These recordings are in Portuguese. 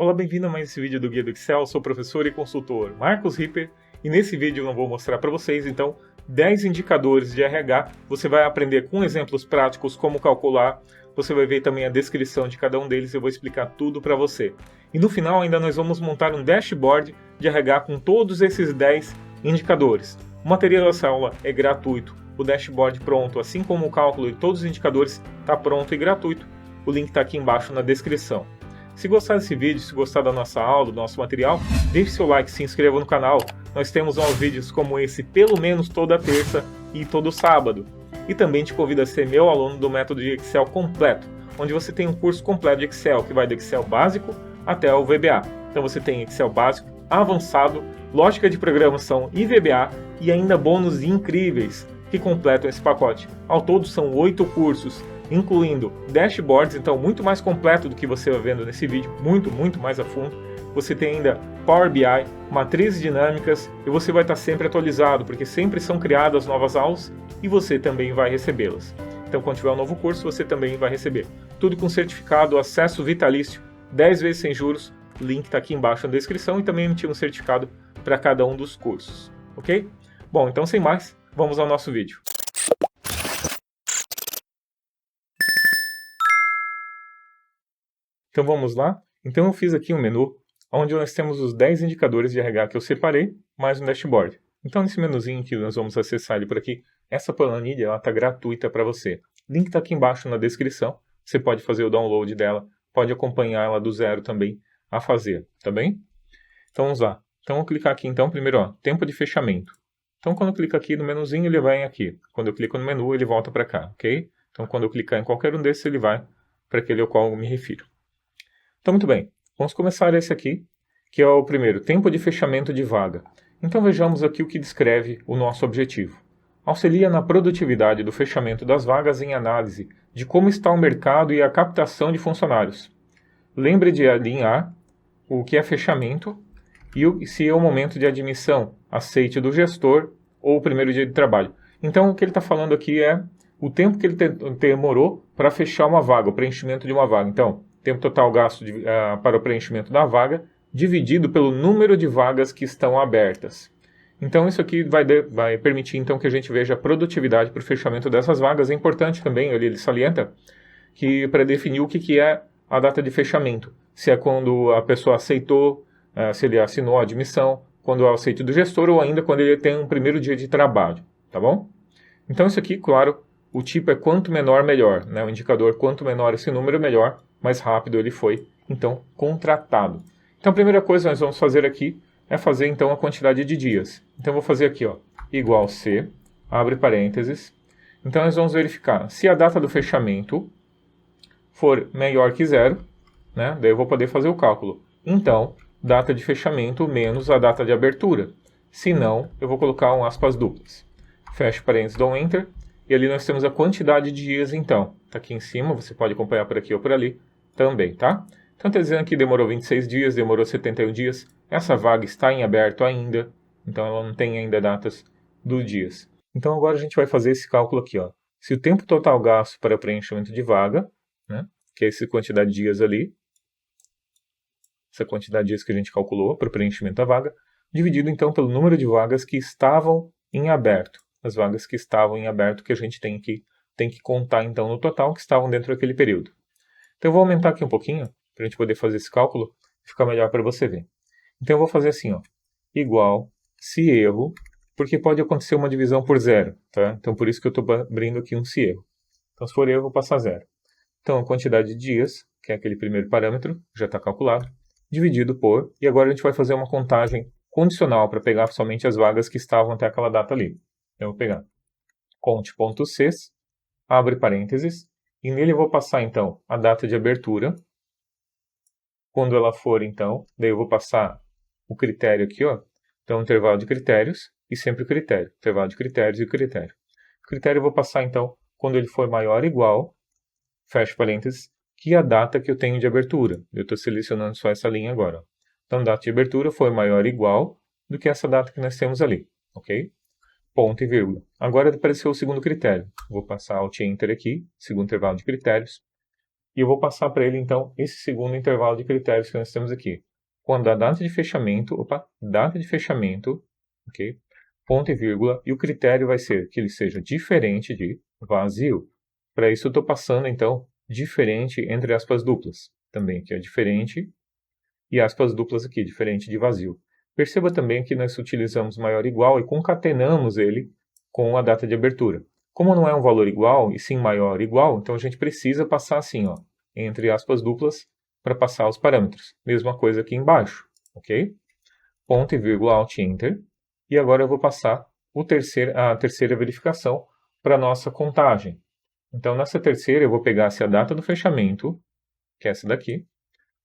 Olá, bem-vindo a mais esse vídeo do Guia do Excel. Eu sou o professor e consultor Marcos Ripper e nesse vídeo eu vou mostrar para vocês, então, 10 indicadores de RH. Você vai aprender com exemplos práticos como calcular, você vai ver também a descrição de cada um deles e eu vou explicar tudo para você. E no final ainda nós vamos montar um dashboard de RH com todos esses 10 indicadores. O material dessa aula é gratuito, o dashboard pronto, assim como o cálculo de todos os indicadores está pronto e gratuito. O link está aqui embaixo na descrição. Se gostar desse vídeo, se gostar da nossa aula, do nosso material, deixe seu like, se inscreva no canal. Nós temos vídeos como esse pelo menos toda terça e todo sábado. E também te convido a ser meu aluno do método de Excel completo, onde você tem um curso completo de Excel, que vai do Excel básico até o VBA. Então você tem Excel básico, avançado, lógica de programação e VBA e ainda bônus incríveis que completam esse pacote. Ao todo são 8 cursos, incluindo dashboards, então muito mais completo do que você vai vendo nesse vídeo, muito mais a fundo. Você tem ainda Power BI, matrizes dinâmicas e você vai estar sempre atualizado, porque sempre são criadas novas aulas e você também vai recebê-las. Então quando tiver um novo curso, você também vai receber. Tudo com certificado, acesso vitalício, 10 vezes sem juros, o link está aqui embaixo na descrição e também emitir um certificado para cada um dos cursos, ok? Bom, então sem mais, vamos ao nosso vídeo. Então vamos lá? Então eu fiz aqui um menu, onde nós temos os 10 indicadores de RH que eu separei, mais um dashboard. Então nesse menuzinho que nós vamos acessar ele por aqui, essa planilha está gratuita para você. O link está aqui embaixo na descrição, você pode fazer o download dela, pode acompanhar ela do zero também a fazer, tá bem? Então vamos lá. Então eu vou clicar aqui então, primeiro, tempo de fechamento. Então quando eu clico aqui no menuzinho ele vai aqui, quando eu clico no menu ele volta para cá, ok? Então quando eu clicar em qualquer um desses ele vai para aquele ao qual eu me refiro. Então, muito bem, vamos começar esse aqui, que é o primeiro, tempo de fechamento de vaga. Então vejamos aqui o que descreve o nosso objetivo. Auxilia na produtividade do fechamento das vagas em análise de como está o mercado e a captação de funcionários. Lembre de alinhar o que é fechamento e se é o momento de admissão, aceite do gestor ou o primeiro dia de trabalho. Então o que ele está falando aqui é o tempo que ele demorou para fechar uma vaga, o preenchimento de uma vaga. Então, tempo total gasto para o preenchimento da vaga, dividido pelo número de vagas que estão abertas. Então isso aqui vai permitir então, que a gente veja a produtividade para o fechamento dessas vagas. É importante também, ele salienta, que para definir o que é a data de fechamento. Se é quando a pessoa aceitou, se ele assinou a admissão, quando é o aceite do gestor ou ainda quando ele tem um primeiro dia de trabalho. Tá bom? Então isso aqui, claro, o tipo é quanto menor, melhor. Né? O indicador, quanto menor esse número, melhor. Mais rápido ele foi, então, contratado. Então, a primeira coisa que nós vamos fazer aqui é fazer, então, a quantidade de dias. Então, eu vou fazer aqui, igual C, abre parênteses. Então, nós vamos verificar se a data do fechamento for maior que 0, né? Daí eu vou poder fazer o cálculo. Então, data de fechamento menos a data de abertura. Se não, eu vou colocar um aspas duplas. Fecho parênteses, dou um Enter. E ali nós temos a quantidade de dias, então. Está aqui em cima, você pode acompanhar por aqui ou por ali também, tá? Então está dizendo que demorou 26 dias, demorou 71 dias. Essa vaga está em aberto ainda, então ela não tem ainda datas dos dias. Então agora a gente vai fazer esse cálculo aqui, Se o tempo total gasto para preenchimento de vaga, né, que é essa quantidade de dias ali, essa quantidade de dias que a gente calculou para o preenchimento da vaga, dividido então pelo número de vagas que estavam em aberto. As vagas que estavam em aberto que a gente tem que contar então no total que estavam dentro daquele período. Então eu vou aumentar aqui um pouquinho para a gente poder fazer esse cálculo e ficar melhor para você ver. Então eu vou fazer assim, igual se erro, porque pode acontecer uma divisão por zero, tá? Então por isso que eu estou abrindo aqui um se erro. Então se for erro eu vou passar zero. Então a quantidade de dias, que é aquele primeiro parâmetro, já está calculado, dividido por, e agora a gente vai fazer uma contagem condicional para pegar somente as vagas que estavam até aquela data ali. Então eu vou pegar conte.cs, abre parênteses, e nele eu vou passar então a data de abertura. Quando ela for então, daí eu vou passar o critério aqui, Então intervalo de critérios e sempre o critério. Intervalo de critérios e o critério. O critério eu vou passar então quando ele for maior ou igual, fecho parênteses, que a data que eu tenho de abertura. Eu estou selecionando só essa linha agora. Então data de abertura foi maior ou igual do que essa data que nós temos ali, ok? Ponto e vírgula. Agora apareceu o segundo critério. Vou passar Alt Enter aqui, segundo intervalo de critérios. E eu vou passar para ele, então, esse segundo intervalo de critérios que nós temos aqui. Quando a data de fechamento, ok? Ponto e vírgula, e o critério vai ser que ele seja diferente de vazio. Para isso eu estou passando, então, diferente entre aspas duplas. Também aqui é diferente, e aspas duplas aqui, diferente de vazio. Perceba também que nós utilizamos maior igual e concatenamos ele com a data de abertura. Como não é um valor igual, e sim maior igual, então a gente precisa passar assim, ó, entre aspas duplas, para passar os parâmetros. Mesma coisa aqui embaixo, ok? Ponto e vírgula, Alt Enter. E agora eu vou passar a terceira verificação para a nossa contagem. Então, nessa terceira, eu vou pegar a data do fechamento, que é essa daqui,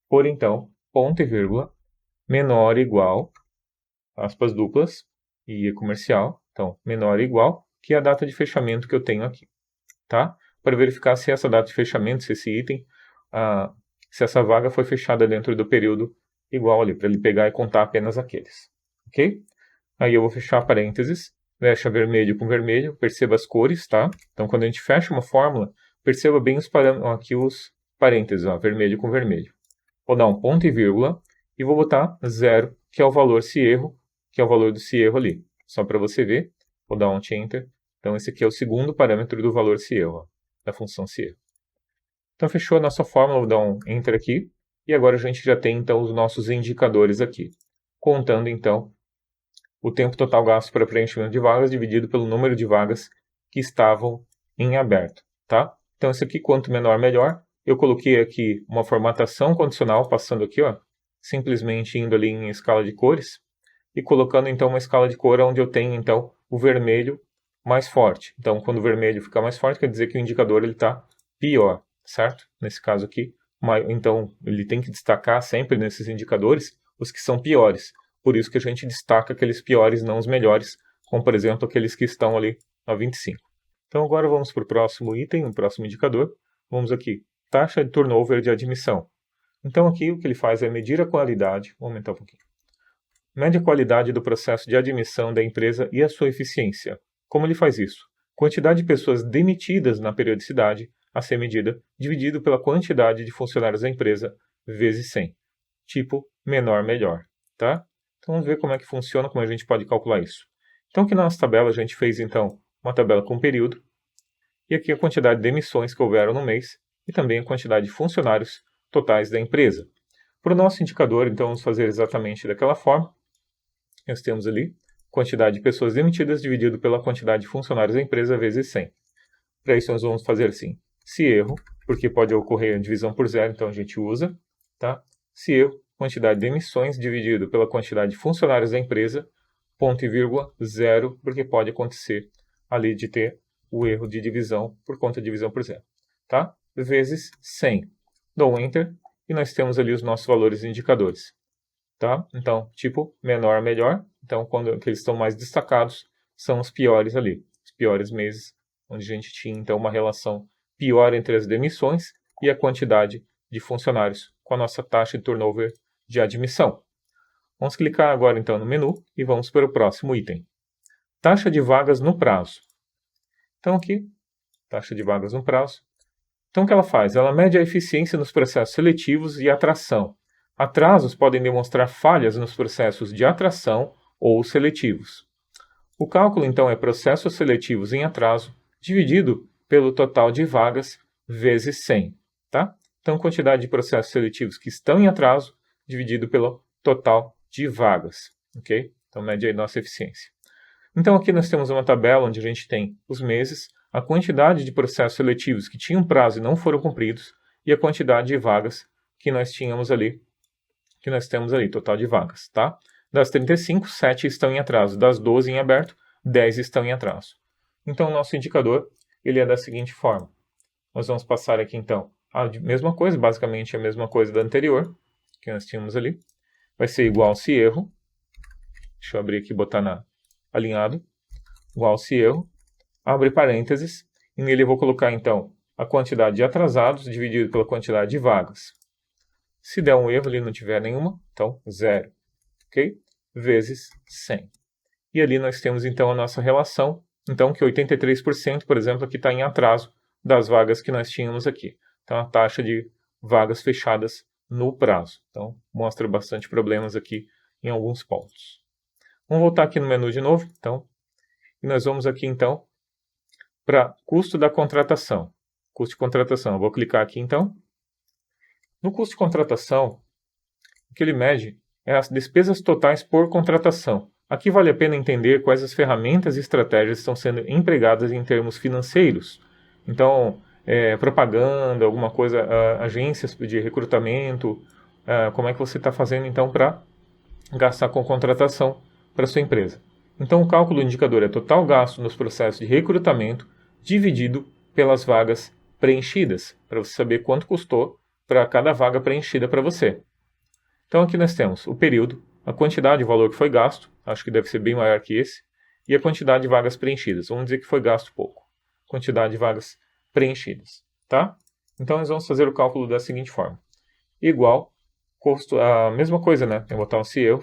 por então, ponto e vírgula, menor ou igual, aspas duplas, e comercial, então, menor ou igual, que a data de fechamento que eu tenho aqui, tá? Para verificar se essa data de fechamento, se esse item, se essa vaga foi fechada dentro do período igual ali, para ele pegar e contar apenas aqueles, ok? Aí eu vou fechar parênteses, fecha vermelho com vermelho, perceba as cores, tá? Então, quando a gente fecha uma fórmula, perceba bem aqui os parênteses, ó, vermelho com vermelho. Vou dar um ponto e vírgula e vou botar 0, que é o valor se erro, que é o valor do se erro ali. Só para você ver, vou dar um Enter. Então, esse aqui é o segundo parâmetro do valor se erro, ó, da função se erro. Então, fechou a nossa fórmula, vou dar um Enter aqui. E agora a gente já tem, então, os nossos indicadores aqui. Contando, então, o tempo total gasto para preenchimento de vagas dividido pelo número de vagas que estavam em aberto, tá? Então, esse aqui, quanto menor, melhor. Eu coloquei aqui uma formatação condicional, passando aqui, ó, simplesmente indo ali em escala de cores, e colocando, então, uma escala de cor onde eu tenho, então, o vermelho mais forte. Então, quando o vermelho ficar mais forte, quer dizer que o indicador está pior, certo? Nesse caso aqui, então, ele tem que destacar sempre nesses indicadores os que são piores. Por isso que a gente destaca aqueles piores, não os melhores, como, por exemplo, aqueles que estão ali a 25. Então, agora vamos para o próximo item, o próximo indicador. Vamos aqui, taxa de turnover de admissão. Então, aqui o que ele faz é medir a qualidade, vou aumentar um pouquinho. Mede a qualidade do processo de admissão da empresa e a sua eficiência. Como ele faz isso? Quantidade de pessoas demitidas na periodicidade a ser medida, dividido pela quantidade de funcionários da empresa, vezes 100. Tipo, menor, melhor. Tá? Então, vamos ver como é que funciona, como a gente pode calcular isso. Então, aqui na nossa tabela, a gente fez, então, uma tabela com período, e aqui a quantidade de emissões que houveram no mês, e também a quantidade de funcionários totais da empresa. Para o nosso indicador, então, vamos fazer exatamente daquela forma. Nós temos ali quantidade de pessoas demitidas dividido pela quantidade de funcionários da empresa vezes 100. Para isso, nós vamos fazer assim, se erro, porque pode ocorrer a divisão por zero, então a gente usa, tá? Se erro, quantidade de emissões dividido pela quantidade de funcionários da empresa, ponto e vírgula, zero, porque pode acontecer ali de ter o erro de divisão por conta de divisão por zero, tá? Vezes 100. Dou um Enter e nós temos ali os nossos valores indicadores, tá? Então, tipo, menor, melhor. Então, quando eles estão mais destacados, são os piores ali, os piores meses, onde a gente tinha, então, uma relação pior entre as demissões e a quantidade de funcionários com a nossa taxa de turnover de admissão. Vamos clicar agora, então, no menu e vamos para o próximo item. Taxa de vagas no prazo. Então, aqui, taxa de vagas no prazo. Então, o que ela faz? Ela mede a eficiência nos processos seletivos e atração. Atrasos podem demonstrar falhas nos processos de atração ou seletivos. O cálculo, então, é processos seletivos em atraso dividido pelo total de vagas vezes 100. Tá? Então, quantidade de processos seletivos que estão em atraso dividido pelo total de vagas. Okay? Então, mede aí nossa eficiência. Então, aqui nós temos uma tabela onde a gente tem os meses, a quantidade de processos seletivos que tinham prazo e não foram cumpridos e a quantidade de vagas que nós tínhamos ali, total de vagas, tá? Das 35, 7 estão em atraso. Das 12 em aberto, 10 estão em atraso. Então, o nosso indicador ele é da seguinte forma. Nós vamos passar aqui, então, a mesma coisa, basicamente a mesma coisa da anterior, que nós tínhamos ali. Vai ser igual se erro. Deixa eu abrir aqui e botar alinhado. Igual se erro. Abre parênteses. E nele eu vou colocar, então, a quantidade de atrasados dividido pela quantidade de vagas. Se der um erro ali, não tiver nenhuma, então 0. Ok? Vezes 100. E ali nós temos, então, a nossa relação. Então, que 83%, por exemplo, aqui está em atraso das vagas que nós tínhamos aqui. Então, a taxa de vagas fechadas no prazo. Então, mostra bastante problemas aqui em alguns pontos. Vamos voltar aqui no menu de novo. Então, e nós vamos aqui, então, para custo da contratação. Custo de contratação. Eu vou clicar aqui, então. No custo de contratação, o que ele mede é as despesas totais por contratação. Aqui vale a pena entender quais as ferramentas e estratégias estão sendo empregadas em termos financeiros. Então, propaganda, alguma coisa, agências de recrutamento, como é que você está fazendo então para gastar com contratação para sua empresa. Então, o cálculo do indicador é total gasto nos processos de recrutamento dividido pelas vagas preenchidas, para você saber quanto custou para cada vaga preenchida para você. Então, aqui nós temos o período, a quantidade de valor que foi gasto, acho que deve ser bem maior que esse, e a quantidade de vagas preenchidas. Vamos dizer que foi gasto pouco. Quantidade de vagas preenchidas, tá? Então, nós vamos fazer o cálculo da seguinte forma. Igual, custo, a mesma coisa, né? Tem que botar um se erro.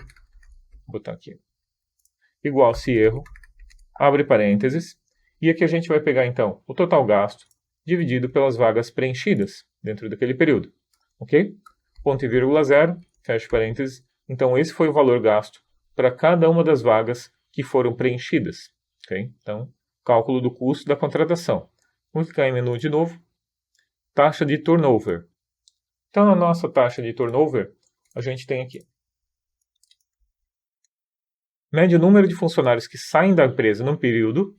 Vou botar aqui. Igual se erro, abre parênteses, e aqui a gente vai pegar, então, o total gasto dividido pelas vagas preenchidas dentro daquele período, ok? Ponto e vírgula zero, fecha parênteses. Então, esse foi o valor gasto para cada uma das vagas que foram preenchidas, ok? Então, cálculo do custo da contratação. Vamos clicar em menu de novo. Taxa de turnover. Então, na nossa taxa de turnover, a gente tem aqui. Mede o número de funcionários que saem da empresa num período,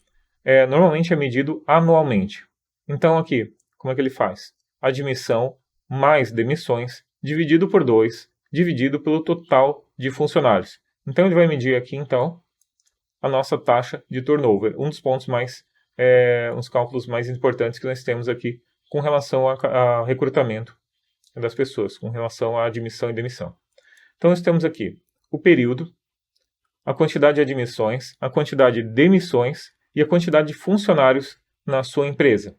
normalmente é medido anualmente. Então, aqui, como é que ele faz? Admissão mais demissões, dividido por 2, dividido pelo total de funcionários. Então, ele vai medir aqui, então, a nossa taxa de turnover. Um dos pontos uns cálculos mais importantes que nós temos aqui com relação ao recrutamento das pessoas, com relação à admissão e demissão. Então, nós temos aqui o período, a quantidade de admissões, a quantidade de demissões e a quantidade de funcionários na sua empresa.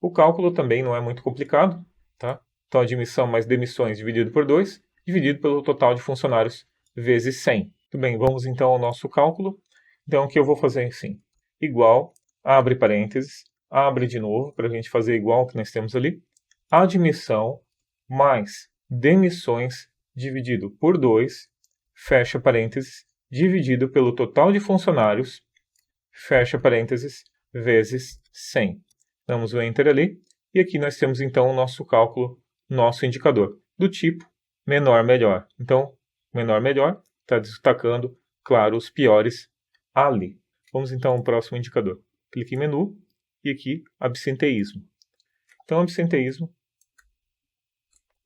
O cálculo também não é muito complicado, tá? Então, admissão mais demissões dividido por 2, dividido pelo total de funcionários vezes 100. Muito bem, vamos então ao nosso cálculo. Então, o que eu vou fazer assim? Igual, abre parênteses, abre de novo, para a gente fazer igual ao que nós temos ali. Admissão mais demissões dividido por 2, fecha parênteses, dividido pelo total de funcionários, fecha parênteses, vezes 100. Damos o Enter ali, e aqui nós temos então o nosso cálculo, nosso indicador, do tipo menor, melhor. Então, menor, melhor, está destacando, claro, os piores ali. Vamos então ao próximo indicador. Clique em menu, e aqui, absenteísmo. Então, absenteísmo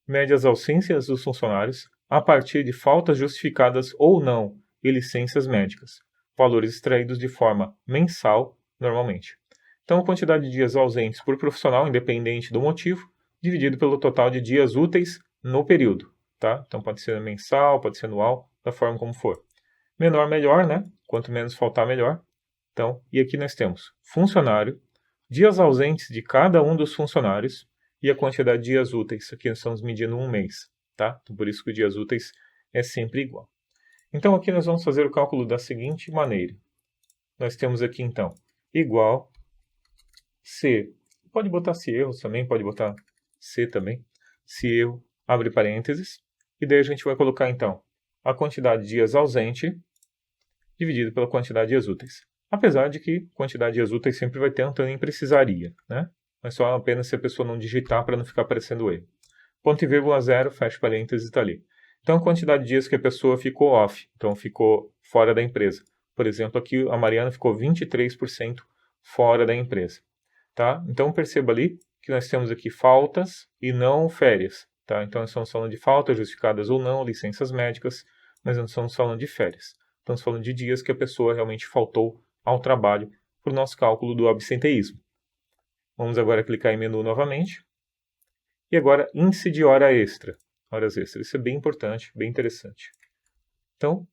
mede as ausências dos funcionários a partir de faltas justificadas ou não e licenças médicas, valores extraídos de forma mensal, normalmente. Então, a quantidade de dias ausentes por profissional, independente do motivo, dividido pelo total de dias úteis no período. Tá? Então, pode ser mensal, pode ser anual, da forma como for. Menor, melhor, né? Quanto menos faltar, melhor. Então, e aqui nós temos funcionário, dias ausentes de cada um dos funcionários e a quantidade de dias úteis. Aqui nós estamos medindo um mês. Tá? Então, por isso que os dias úteis é sempre igual. Então, aqui nós vamos fazer o cálculo da seguinte maneira. Nós temos aqui, então, igual C. Pode botar se erro também, pode botar C também. Se erro, abre parênteses. E daí a gente vai colocar, então, a quantidade de dias ausente dividido pela quantidade de dias úteis. Apesar de que quantidade de dias úteis sempre vai ter, então nem precisaria, né? Mas só apenas se a pessoa não digitar para não ficar aparecendo erro. Ponto e vírgula zero, fecha parênteses, está ali. Então, a quantidade de dias que a pessoa ficou off, então ficou fora da empresa. Por exemplo, aqui a Mariana ficou 23% fora da empresa. Tá? Então, perceba ali que nós temos aqui faltas e não férias. Tá? Então, nós estamos falando de faltas justificadas ou não, licenças médicas, mas não estamos falando de férias. Estamos falando de dias que a pessoa realmente faltou ao trabalho para o nosso cálculo do absenteísmo. Vamos agora clicar em menu novamente. E agora, índice de hora extra. Horas extras. Isso é bem importante, bem interessante. Então,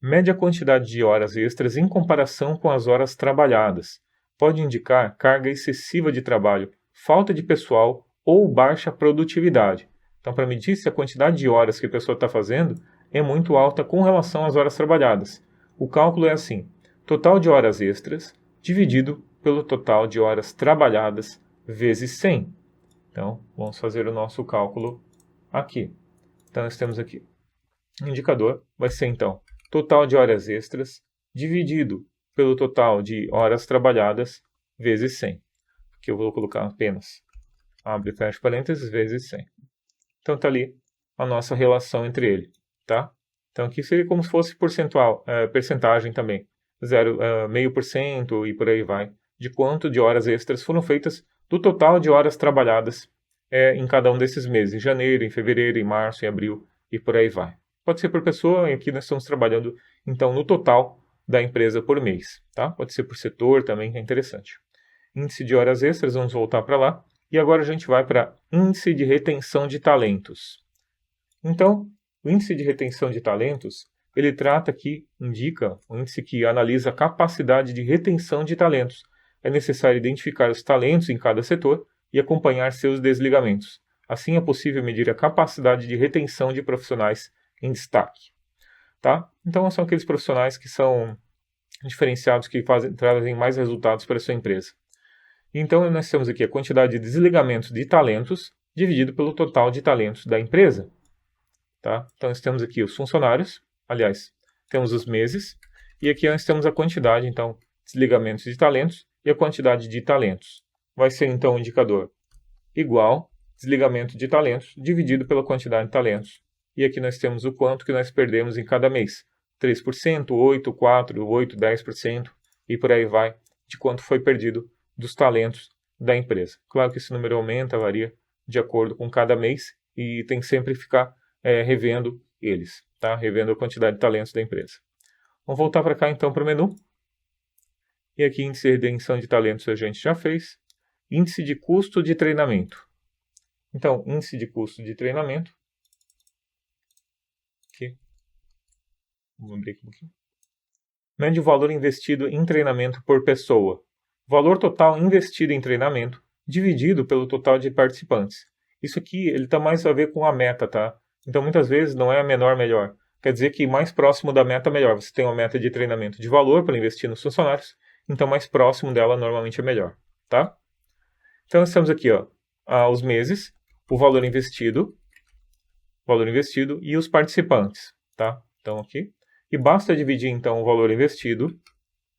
mede a quantidade de horas extras em comparação com as horas trabalhadas. Pode indicar carga excessiva de trabalho, falta de pessoal ou baixa produtividade. Então, para medir se a quantidade de horas que a pessoa está fazendo é muito alta com relação às horas trabalhadas. O cálculo é assim: total de horas extras dividido pelo total de horas trabalhadas vezes 100. Então, vamos fazer o nosso cálculo aqui. Então, nós temos aqui, o indicador vai ser, então, total de horas extras dividido pelo total de horas trabalhadas vezes 100. Aqui eu vou colocar apenas, abre e fecha parênteses, vezes 100. Então, está ali a nossa relação entre ele, tá? Então, aqui seria como se fosse percentagem também, 0,5% e por aí vai, de quanto de horas extras foram feitas do total de horas trabalhadas em cada um desses meses, em janeiro, em fevereiro, em março, em abril e por aí vai. Pode ser por pessoa, e aqui nós estamos trabalhando, então, no total da empresa por mês, tá? Pode ser por setor também, que é interessante. Índice de horas extras, vamos voltar para lá. E agora a gente vai para índice de retenção de talentos. Então, o índice de retenção de talentos, ele trata aqui, indica, um índice que analisa a capacidade de retenção de talentos. É necessário identificar os talentos em cada setor e acompanhar seus desligamentos. Assim é possível medir a capacidade de retenção de profissionais em destaque. Tá? Então, são aqueles profissionais que são diferenciados, que trazem mais resultados para a sua empresa. Então, nós temos aqui a quantidade de desligamentos de talentos dividido pelo total de talentos da empresa. Tá? Então, nós temos aqui os funcionários, aliás, temos os meses, e aqui nós temos a quantidade, então, de desligamentos de talentos e a quantidade de talentos. Vai ser, então, o indicador igual desligamento de talentos dividido pela quantidade de talentos. E aqui nós temos o quanto que nós perdemos em cada mês. 3%, 8%, 4%, 8%, 10% e por aí vai, de quanto foi perdido dos talentos da empresa. Claro que esse número aumenta, varia de acordo com cada mês e tem que sempre ficar revendo eles, tá? Revendo a quantidade de talentos da empresa. Vamos voltar para cá então para o menu. E aqui índice de retenção de talentos a gente já fez. Índice de custo de treinamento. Então, índice de custo de treinamento. Aqui. Vamos abrir aqui um pouquinho. Mede o valor investido em treinamento por pessoa. Valor total investido em treinamento dividido pelo total de participantes. Isso aqui ele está mais a ver com a meta, tá? Então muitas vezes não é a menor melhor. Quer dizer que mais próximo da meta melhor. Você tem uma meta de treinamento de valor para investir nos funcionários, então mais próximo dela normalmente é melhor, tá? Então nós temos aqui os meses, o valor investido e os participantes, tá? Então aqui. E basta dividir então o valor investido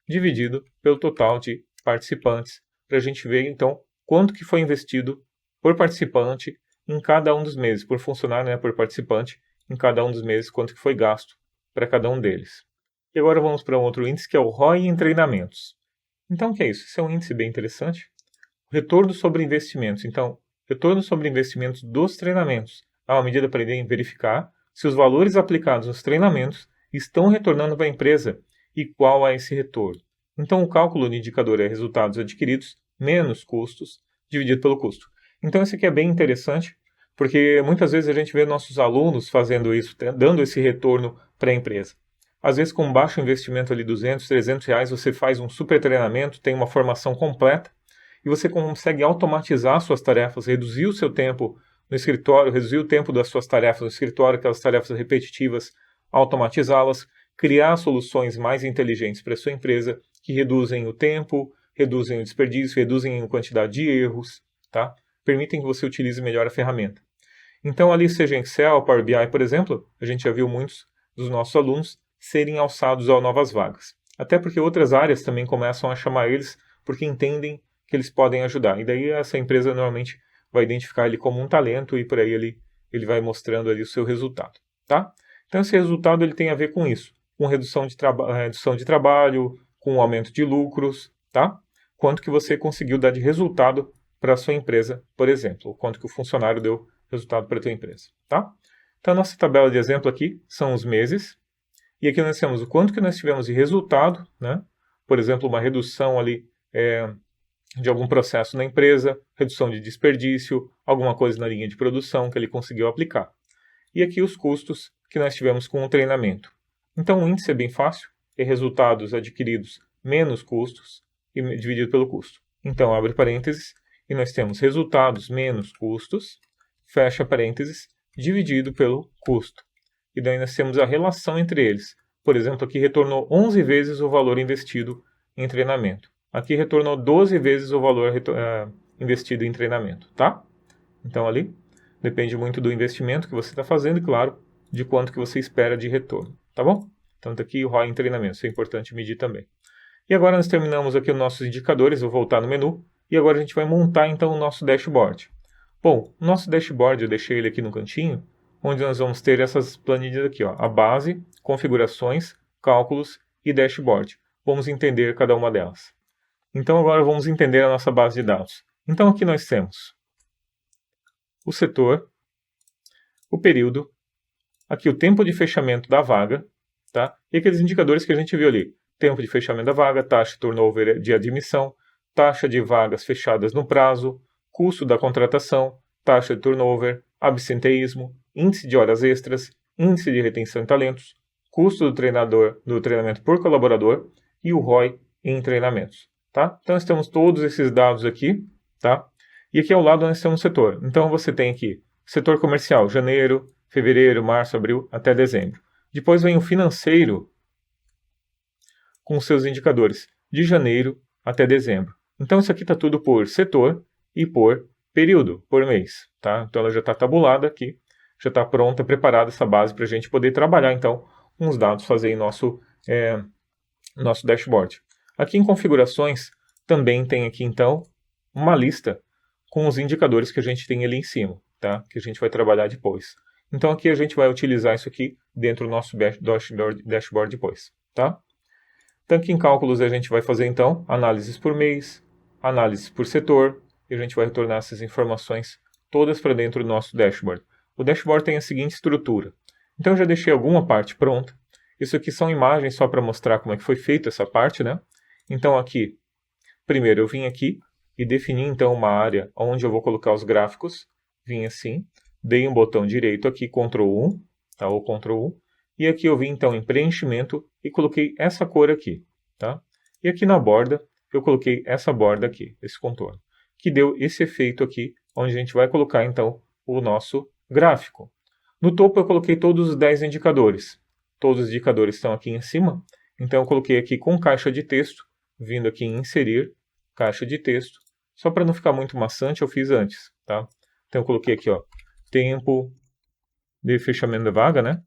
dividido pelo total de participantes, para a gente ver, então, quanto que foi investido por participante em cada um dos meses, por funcionário, né, por participante, em cada um dos meses, quanto que foi gasto para cada um deles. E agora vamos para um outro índice, que é o ROI em treinamentos. Então, o que é isso? Isso é um índice bem interessante. O retorno sobre investimentos. Então, retorno sobre investimentos dos treinamentos. É uma medida para verificar se os valores aplicados nos treinamentos estão retornando para a empresa e qual é esse retorno. Então, o cálculo do indicador é resultados adquiridos menos custos dividido pelo custo. Então, isso aqui é bem interessante, porque muitas vezes a gente vê nossos alunos fazendo isso, dando esse retorno para a empresa. Às vezes, com baixo investimento ali, 200, 300 reais, você faz um super treinamento, tem uma formação completa, e você consegue automatizar suas tarefas, reduzir o seu tempo no escritório, reduzir o tempo das suas tarefas no escritório, aquelas tarefas repetitivas, automatizá-las, criar soluções mais inteligentes para a sua empresa, que reduzem o tempo, reduzem o desperdício, reduzem a quantidade de erros, tá? Permitem que você utilize melhor a ferramenta. Então, ali, seja em Excel, Power BI, por exemplo, a gente já viu muitos dos nossos alunos serem alçados a novas vagas. Até porque outras áreas também começam a chamar eles porque entendem que eles podem ajudar. E daí essa empresa normalmente vai identificar ele como um talento e por aí ele vai mostrando ali o seu resultado, tá? Então, esse resultado ele tem a ver com isso, com redução de trabalho, com aumento de lucros, tá? Quanto que você conseguiu dar de resultado para a sua empresa, por exemplo, ou quanto que o funcionário deu resultado para a tua empresa, tá? Então, a nossa tabela de exemplo aqui são os meses, e aqui nós temos o quanto que nós tivemos de resultado, né? Por exemplo, uma redução ali de algum processo na empresa, redução de desperdício, alguma coisa na linha de produção que ele conseguiu aplicar. E aqui os custos que nós tivemos com o treinamento. Então, o índice é bem fácil, é resultados adquiridos menos custos dividido pelo custo. Então, abre parênteses, e nós temos resultados menos custos, fecha parênteses, dividido pelo custo. E daí nós temos a relação entre eles. Por exemplo, aqui retornou 11 vezes o valor investido em treinamento. Aqui retornou 12 vezes o valor investido em treinamento, tá? Então ali depende muito do investimento que você está fazendo e, claro, de quanto que você espera de retorno, tá bom? Então tá aqui o ROI em treinamento, isso é importante medir também. E agora nós terminamos aqui os nossos indicadores, vou voltar no menu, e agora a gente vai montar então o nosso dashboard. Bom, o nosso dashboard eu deixei ele aqui no cantinho, onde nós vamos ter essas planilhas aqui, ó, a base, configurações, cálculos e dashboard. Vamos entender cada uma delas. Então agora vamos entender a nossa base de dados. Então aqui nós temos o setor, o período, aqui o tempo de fechamento da vaga, tá? E aqueles indicadores que a gente viu ali. Tempo de fechamento da vaga, taxa de turnover de admissão, taxa de vagas fechadas no prazo, custo da contratação, taxa de turnover, absenteísmo, índice de horas extras, índice de retenção de talentos, custo do treinamento por colaborador e o ROI em treinamentos, tá? Então nós temos todos esses dados aqui, tá? E aqui ao lado nós temos o setor. Então você tem aqui setor comercial, janeiro, fevereiro, março, abril, até dezembro. Depois vem o financeiro com seus indicadores de janeiro até dezembro. Então isso aqui está tudo por setor e por período, por mês. Tá? Então ela já está tabulada aqui, já está pronta, preparada essa base para a gente poder trabalhar então com os dados, fazer em nosso dashboard. Aqui em configurações também tem aqui então uma lista com os indicadores que a gente tem ali em cima, tá? Que a gente vai trabalhar depois. Então aqui a gente vai utilizar isso aqui dentro do nosso dashboard depois, tá? Então aqui em cálculos a gente vai fazer então análises por mês, análises por setor, e a gente vai retornar essas informações todas para dentro do nosso dashboard. O dashboard tem a seguinte estrutura. Então eu já deixei alguma parte pronta. Isso aqui são imagens só para mostrar como é que foi feita essa parte, né? Então aqui, primeiro eu vim aqui e defini então uma área onde eu vou colocar os gráficos. Vim assim, dei um botão direito aqui, Ctrl 1, tá? Ou Ctrl 1. E aqui eu vim então em preenchimento e coloquei essa cor aqui, tá? E aqui na borda eu coloquei essa borda aqui, esse contorno, que deu esse efeito aqui, onde a gente vai colocar então o nosso gráfico. No topo eu coloquei todos os 10 indicadores. Todos os indicadores estão aqui em cima, então eu coloquei aqui com caixa de texto, vindo aqui em inserir, caixa de texto. Só para não ficar muito maçante, eu fiz antes, tá? Então eu coloquei aqui, ó, tempo de fechamento da vaga, né?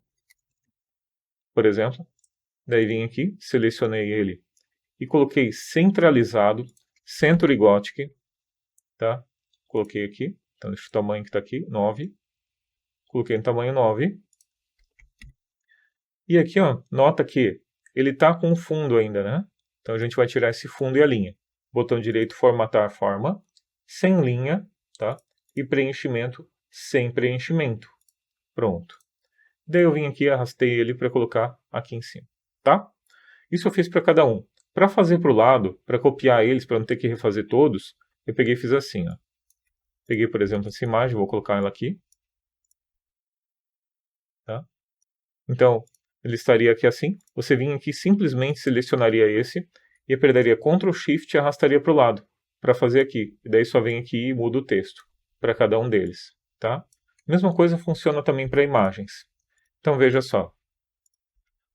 Por exemplo. Daí vim aqui, selecionei ele e coloquei centralizado, Century Gothic, tá? Coloquei aqui, então deixa o tamanho que está aqui, 9. Coloquei no tamanho 9. E aqui, ó, nota que ele está com fundo ainda, né? Então a gente vai tirar esse fundo e a linha. Botão direito, formatar forma, sem linha, tá? E preenchimento, sem preenchimento. Pronto. Daí eu vim aqui e arrastei ele para colocar aqui em cima, tá? Isso eu fiz para cada um. Para fazer para o lado, para copiar eles, para não ter que refazer todos, eu peguei e fiz assim, ó. Peguei, por exemplo, essa imagem, vou colocar ela aqui. Tá? Então, ele estaria aqui assim. Você vinha aqui, simplesmente selecionaria esse e apertaria Ctrl Shift e arrastaria para o lado para fazer aqui. E daí só vem aqui e muda o texto para cada um deles. Tá? Mesma coisa funciona também para imagens. Então veja só.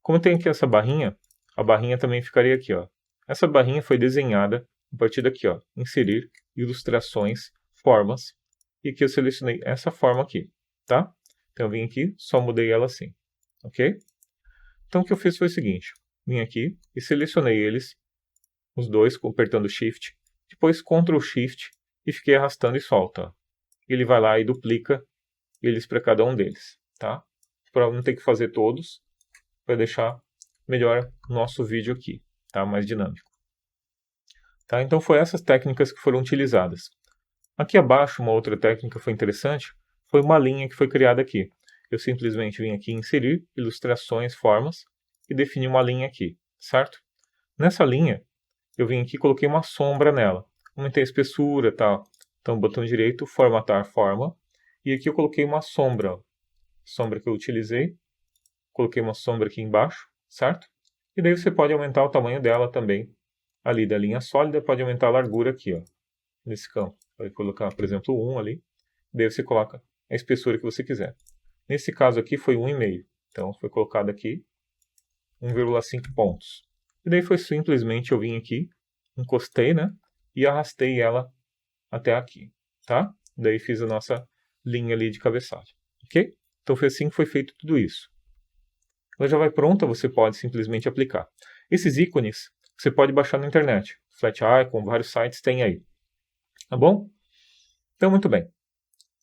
Como tem aqui essa barrinha, a barrinha também ficaria aqui. Ó. Essa barrinha foi desenhada a partir daqui. Ó, inserir, ilustrações, formas. E aqui eu selecionei essa forma aqui. Tá? Então eu vim aqui, só mudei ela assim. Ok? Então o que eu fiz foi o seguinte. Vim aqui e selecionei eles, os dois, apertando Shift. Depois Ctrl Shift e fiquei arrastando e solta. Ele vai lá e duplica eles para cada um deles. Tá? Para não ter que fazer todos, para deixar melhor o nosso vídeo aqui, tá? Mais dinâmico. Tá? Então foi essas técnicas que foram utilizadas. Aqui abaixo, uma outra técnica que foi interessante, foi uma linha que foi criada aqui. Eu simplesmente vim aqui em inserir, ilustrações, formas, e defini uma linha aqui, certo? Nessa linha, eu vim aqui e coloquei uma sombra nela. Aumentei a espessura e tal. Então, botão direito, formatar forma, e aqui eu coloquei uma sombra. Ó. Sombra que eu utilizei. Coloquei uma sombra aqui embaixo, certo? E daí você pode aumentar o tamanho dela também. Ali da linha sólida, pode aumentar a largura aqui, ó, nesse campo. Vai colocar, por exemplo, 1 ali. Daí você coloca a espessura que você quiser. Nesse caso aqui foi 1,5. Então foi colocado aqui 1,5 pontos. E daí foi simplesmente eu vim aqui, encostei, né? E arrastei ela até aqui, tá? daí fiz a nossa linha ali de cabeçalho, ok? Então foi assim que foi feito tudo isso. Ela já vai pronta, você pode simplesmente aplicar. Esses ícones você pode baixar na internet. Flat Icon, vários sites tem aí. Tá bom? Então, muito bem.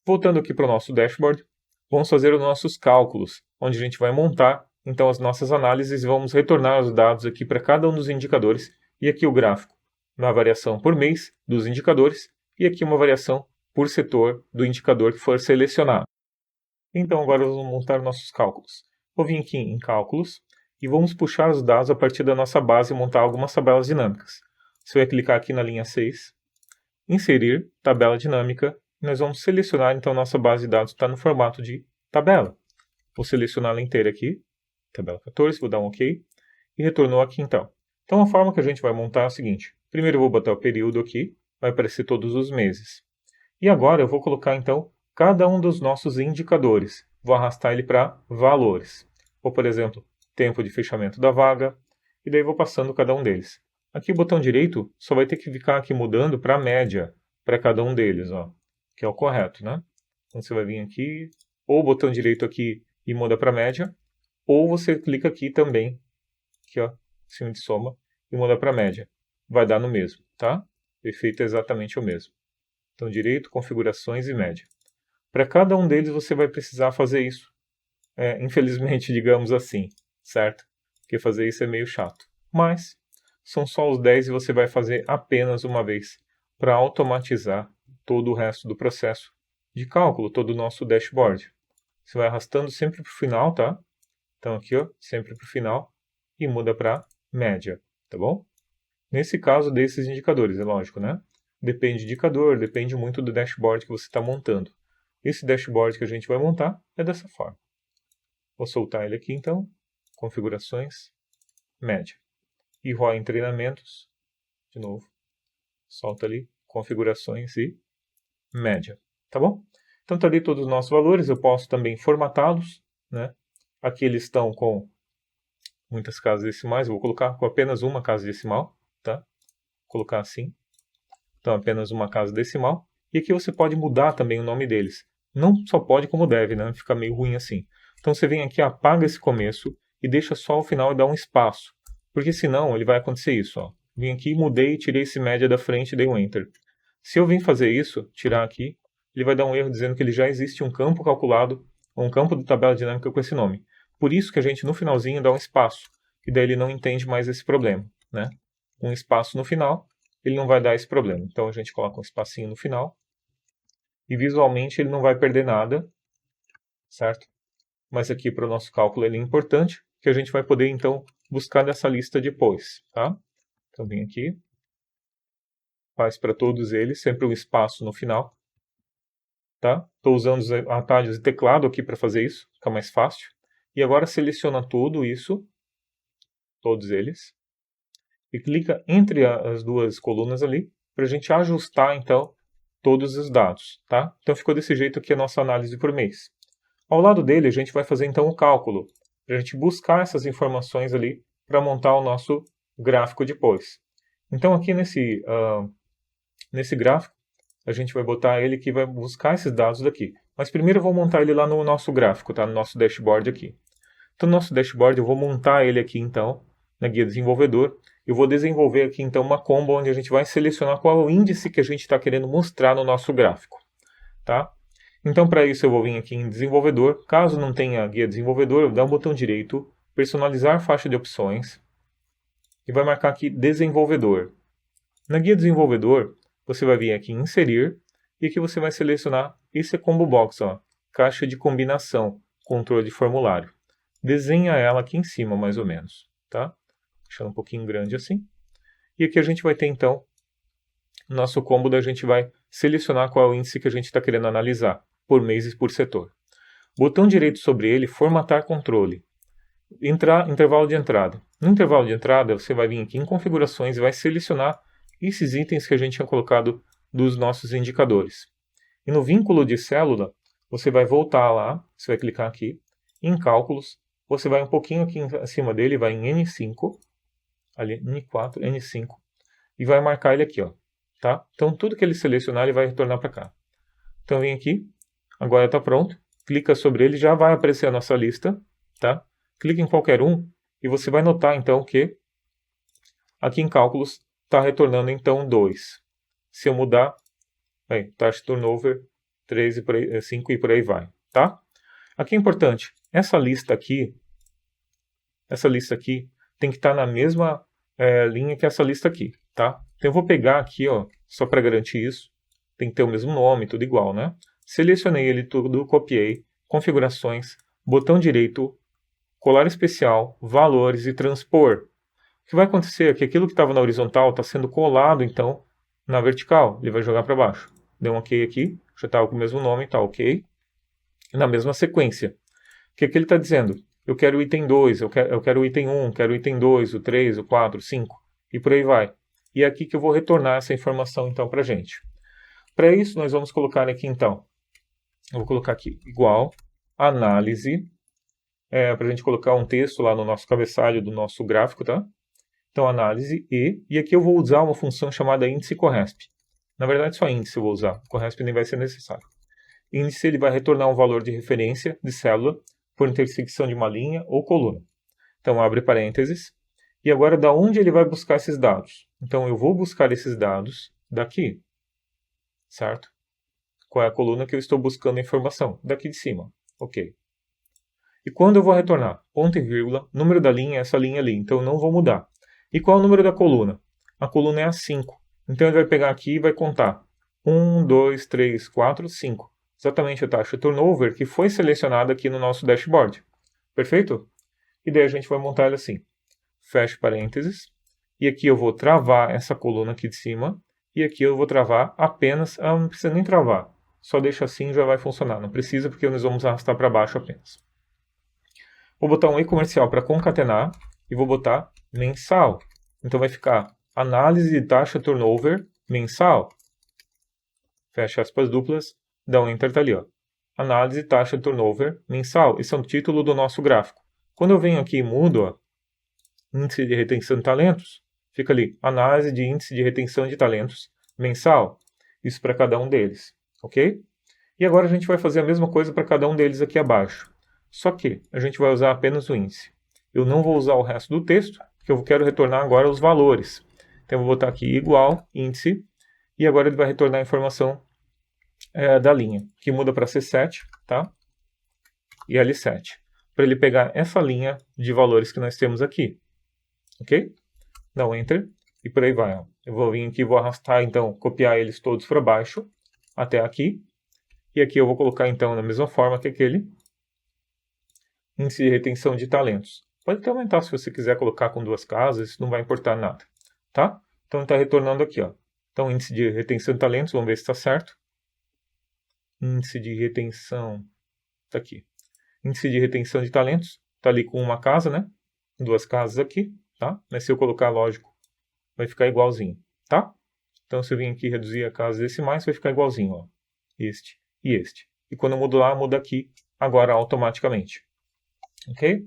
Voltando aqui para o nosso dashboard, vamos fazer os nossos cálculos, onde a gente vai montar então as nossas análises e vamos retornar os dados aqui para cada um dos indicadores. E aqui o gráfico, uma variação por mês dos indicadores e aqui uma variação por setor do indicador que for selecionado. Então agora vamos montar nossos cálculos. Vou vir aqui em cálculos e vamos puxar os dados a partir da nossa base e montar algumas tabelas dinâmicas. Você vai clicar aqui na linha 6, inserir tabela dinâmica, e nós vamos selecionar então nossa base de dados está no formato de tabela. Vou selecionar ela inteira aqui, tabela 14, vou dar um OK, e retornou aqui então. Então a forma que a gente vai montar é a seguinte, primeiro eu vou botar o período aqui, vai aparecer todos os meses. E agora eu vou colocar então cada um dos nossos indicadores, vou arrastar ele para valores. Ou por exemplo, tempo de fechamento da vaga, e daí vou passando cada um deles. Aqui o botão direito só vai ter que ficar aqui mudando para a média, para cada um deles, ó, que é o correto, né? Então você vai vir aqui, ou o botão direito aqui e muda para a média, ou você clica aqui também, aqui ó, em cima de soma, e muda para a média. Vai dar no mesmo, tá? O efeito é exatamente o mesmo. Então direito, configurações e média. Para cada um deles você vai precisar fazer isso. Infelizmente, digamos assim, certo? Porque fazer isso é meio chato. Mas são só os 10 e você vai fazer apenas uma vez para automatizar todo o resto do processo de cálculo, todo o nosso dashboard. Você vai arrastando sempre para o final, tá? Então aqui, ó, sempre para o final e muda para média, tá bom? Nesse caso desses indicadores, é lógico, né? Depende do indicador, depende muito do dashboard que você está montando. Esse dashboard que a gente vai montar é dessa forma. Vou soltar ele aqui então, configurações, média. E ROI em treinamentos, de novo, solta ali, configurações e média, tá bom? Então tá ali todos os nossos valores, eu posso também formatá-los, né? Aqui eles estão com muitas casas decimais, eu vou colocar com apenas uma casa decimal, tá? Vou colocar assim, então apenas uma casa decimal, e aqui você pode mudar também o nome deles. Não só pode como deve, né? Fica meio ruim assim. Então você vem aqui, apaga esse começo e deixa só o final e dá um espaço. Porque senão ele vai acontecer isso. Ó. Vim aqui, mudei, tirei esse média da frente e dei um Enter. Se eu vim fazer isso, tirar aqui, ele vai dar um erro dizendo que ele já existe um campo calculado, ou um campo de tabela dinâmica com esse nome. Por isso que a gente no finalzinho dá um espaço, e daí ele não entende mais esse problema. Né? Um espaço no final, ele não vai dar esse problema. Então a gente coloca um espacinho no final, e visualmente ele não vai perder nada, certo? Mas aqui para o nosso cálculo ele é importante, que a gente vai poder então buscar nessa lista depois, tá? Então vem aqui, faz para todos eles, sempre um espaço no final, tá? Estou usando os atalhos de teclado aqui para fazer isso, fica mais fácil. E agora seleciona tudo isso, todos eles, e clica entre as duas colunas ali, para a gente ajustar então todos os dados, tá? Então ficou desse jeito aqui a nossa análise por mês. Ao lado dele, a gente vai fazer então o cálculo, para a gente buscar essas informações ali para montar o nosso gráfico depois. Então aqui nesse gráfico, a gente vai botar ele que vai buscar esses dados daqui. Mas primeiro eu vou montar ele lá no nosso gráfico, tá? No nosso dashboard aqui. Então no nosso dashboard eu vou montar ele aqui então, na guia desenvolvedor. Eu vou desenvolver aqui então uma combo onde a gente vai selecionar qual é o índice que a gente está querendo mostrar no nosso gráfico, tá? Então, para isso, eu vou vir aqui em Desenvolvedor. Caso não tenha guia desenvolvedor, eu vou dar um botão direito, personalizar faixa de opções, e vai marcar aqui Desenvolvedor. Na guia Desenvolvedor, você vai vir aqui em Inserir, e aqui você vai selecionar esse Combo Box, ó, caixa de combinação, controle de formulário. Desenha ela aqui em cima, mais ou menos, tá? Deixando um pouquinho grande assim. E aqui a gente vai ter, então, nosso combo da gente vai selecionar qual é o índice que a gente está querendo analisar, por mês e por setor. Botão direito sobre ele, formatar controle. Intervalo de entrada. No intervalo de entrada, você vai vir aqui em configurações e vai selecionar esses itens que a gente tinha colocado dos nossos indicadores. E no vínculo de célula, você vai voltar lá, você vai clicar aqui, em cálculos, você vai um pouquinho aqui acima dele, vai em N5, ali N4, N5, e vai marcar ele aqui, ó. Tá? Então tudo que ele selecionar, ele vai retornar para cá. Então vem aqui, agora está pronto, clica sobre ele, já vai aparecer a nossa lista, tá? Clica em qualquer um e você vai notar então que aqui em cálculos está retornando então 2. Se eu mudar, taxa de turnover 3 e por aí, 5 e por aí vai, tá? Aqui é importante, essa lista aqui tem que estar na mesma linha que essa lista aqui, tá? Então eu vou pegar aqui, ó, só para garantir isso, tem que ter o mesmo nome, tudo igual, né? Selecionei ele tudo, copiei, configurações, botão direito, colar especial, valores e transpor. O que vai acontecer é que aquilo que estava na horizontal está sendo colado, então, na vertical. Ele vai jogar para baixo. Deu um OK aqui, já estava com o mesmo nome, está OK. Na mesma sequência. O que ele está dizendo? Eu quero o item 2, eu quero o item 1, quero o item 2, o 3, o 4, o 5, e por aí vai. E é aqui que eu vou retornar essa informação, então, para a gente. Para isso, nós vamos colocar aqui, então, eu vou colocar aqui, igual, análise, para a gente colocar um texto lá no nosso cabeçalho do nosso gráfico, tá? Então, análise e aqui eu vou usar uma função chamada índice corresp. Na verdade, só índice eu vou usar, corresp nem vai ser necessário. Índice ele vai retornar um valor de referência de célula por intersecção de uma linha ou coluna. Então, abre parênteses. E agora, da onde ele vai buscar esses dados? Então, eu vou buscar esses dados daqui, certo? Qual é a coluna que eu estou buscando a informação? Daqui de cima. Ok. E quando eu vou retornar? Ponto e vírgula, número da linha é essa linha ali, então eu não vou mudar. E qual é o número da coluna? A coluna é a 5. Então ele vai pegar aqui e vai contar 1, 2, 3, 4, 5. Exatamente a taxa turnover que foi selecionada aqui no nosso dashboard. Perfeito? E daí a gente vai montar ela assim. Fecha parênteses. E aqui eu vou travar essa coluna aqui de cima. E aqui eu vou travar apenas... não precisa nem travar. Só deixa assim e já vai funcionar. Não precisa porque nós vamos arrastar para baixo apenas. Vou botar um e comercial para concatenar. E vou botar mensal. Então vai ficar análise de taxa turnover mensal. Fecha aspas duplas, dá um enter, tá ali, ó. Análise de taxa turnover mensal. Esse é o título do nosso gráfico. Quando eu venho aqui e mudo, ó, índice de retenção de talentos, fica ali, análise de índice de retenção de talentos mensal. Isso para cada um deles, ok? E agora a gente vai fazer a mesma coisa para cada um deles aqui abaixo. Só que a gente vai usar apenas o índice. Eu não vou usar o resto do texto, porque eu quero retornar agora os valores. Então eu vou botar aqui igual, índice, e agora ele vai retornar a informação da linha, que muda para C7, tá? E L7, para ele pegar essa linha de valores que nós temos aqui, ok? Dá um Enter, e por aí vai. Ó. Eu vou vir aqui e vou arrastar, então, copiar eles todos para baixo, até aqui, e aqui eu vou colocar, então, na mesma forma que aquele índice de retenção de talentos. Pode até aumentar se você quiser colocar com 2 casas, isso não vai importar nada, tá? Então ele está retornando aqui, ó. Então índice de retenção de talentos, vamos ver se está certo. Índice de retenção, está aqui. Índice de retenção de talentos, está ali com uma casa, né? 2 casas aqui, tá? Mas se eu colocar, lógico, vai ficar igualzinho, tá? Então se eu vir aqui reduzir a casas decimais, vai ficar igualzinho, ó. Este e este. E quando eu mudo lá, muda aqui, agora automaticamente. Ok?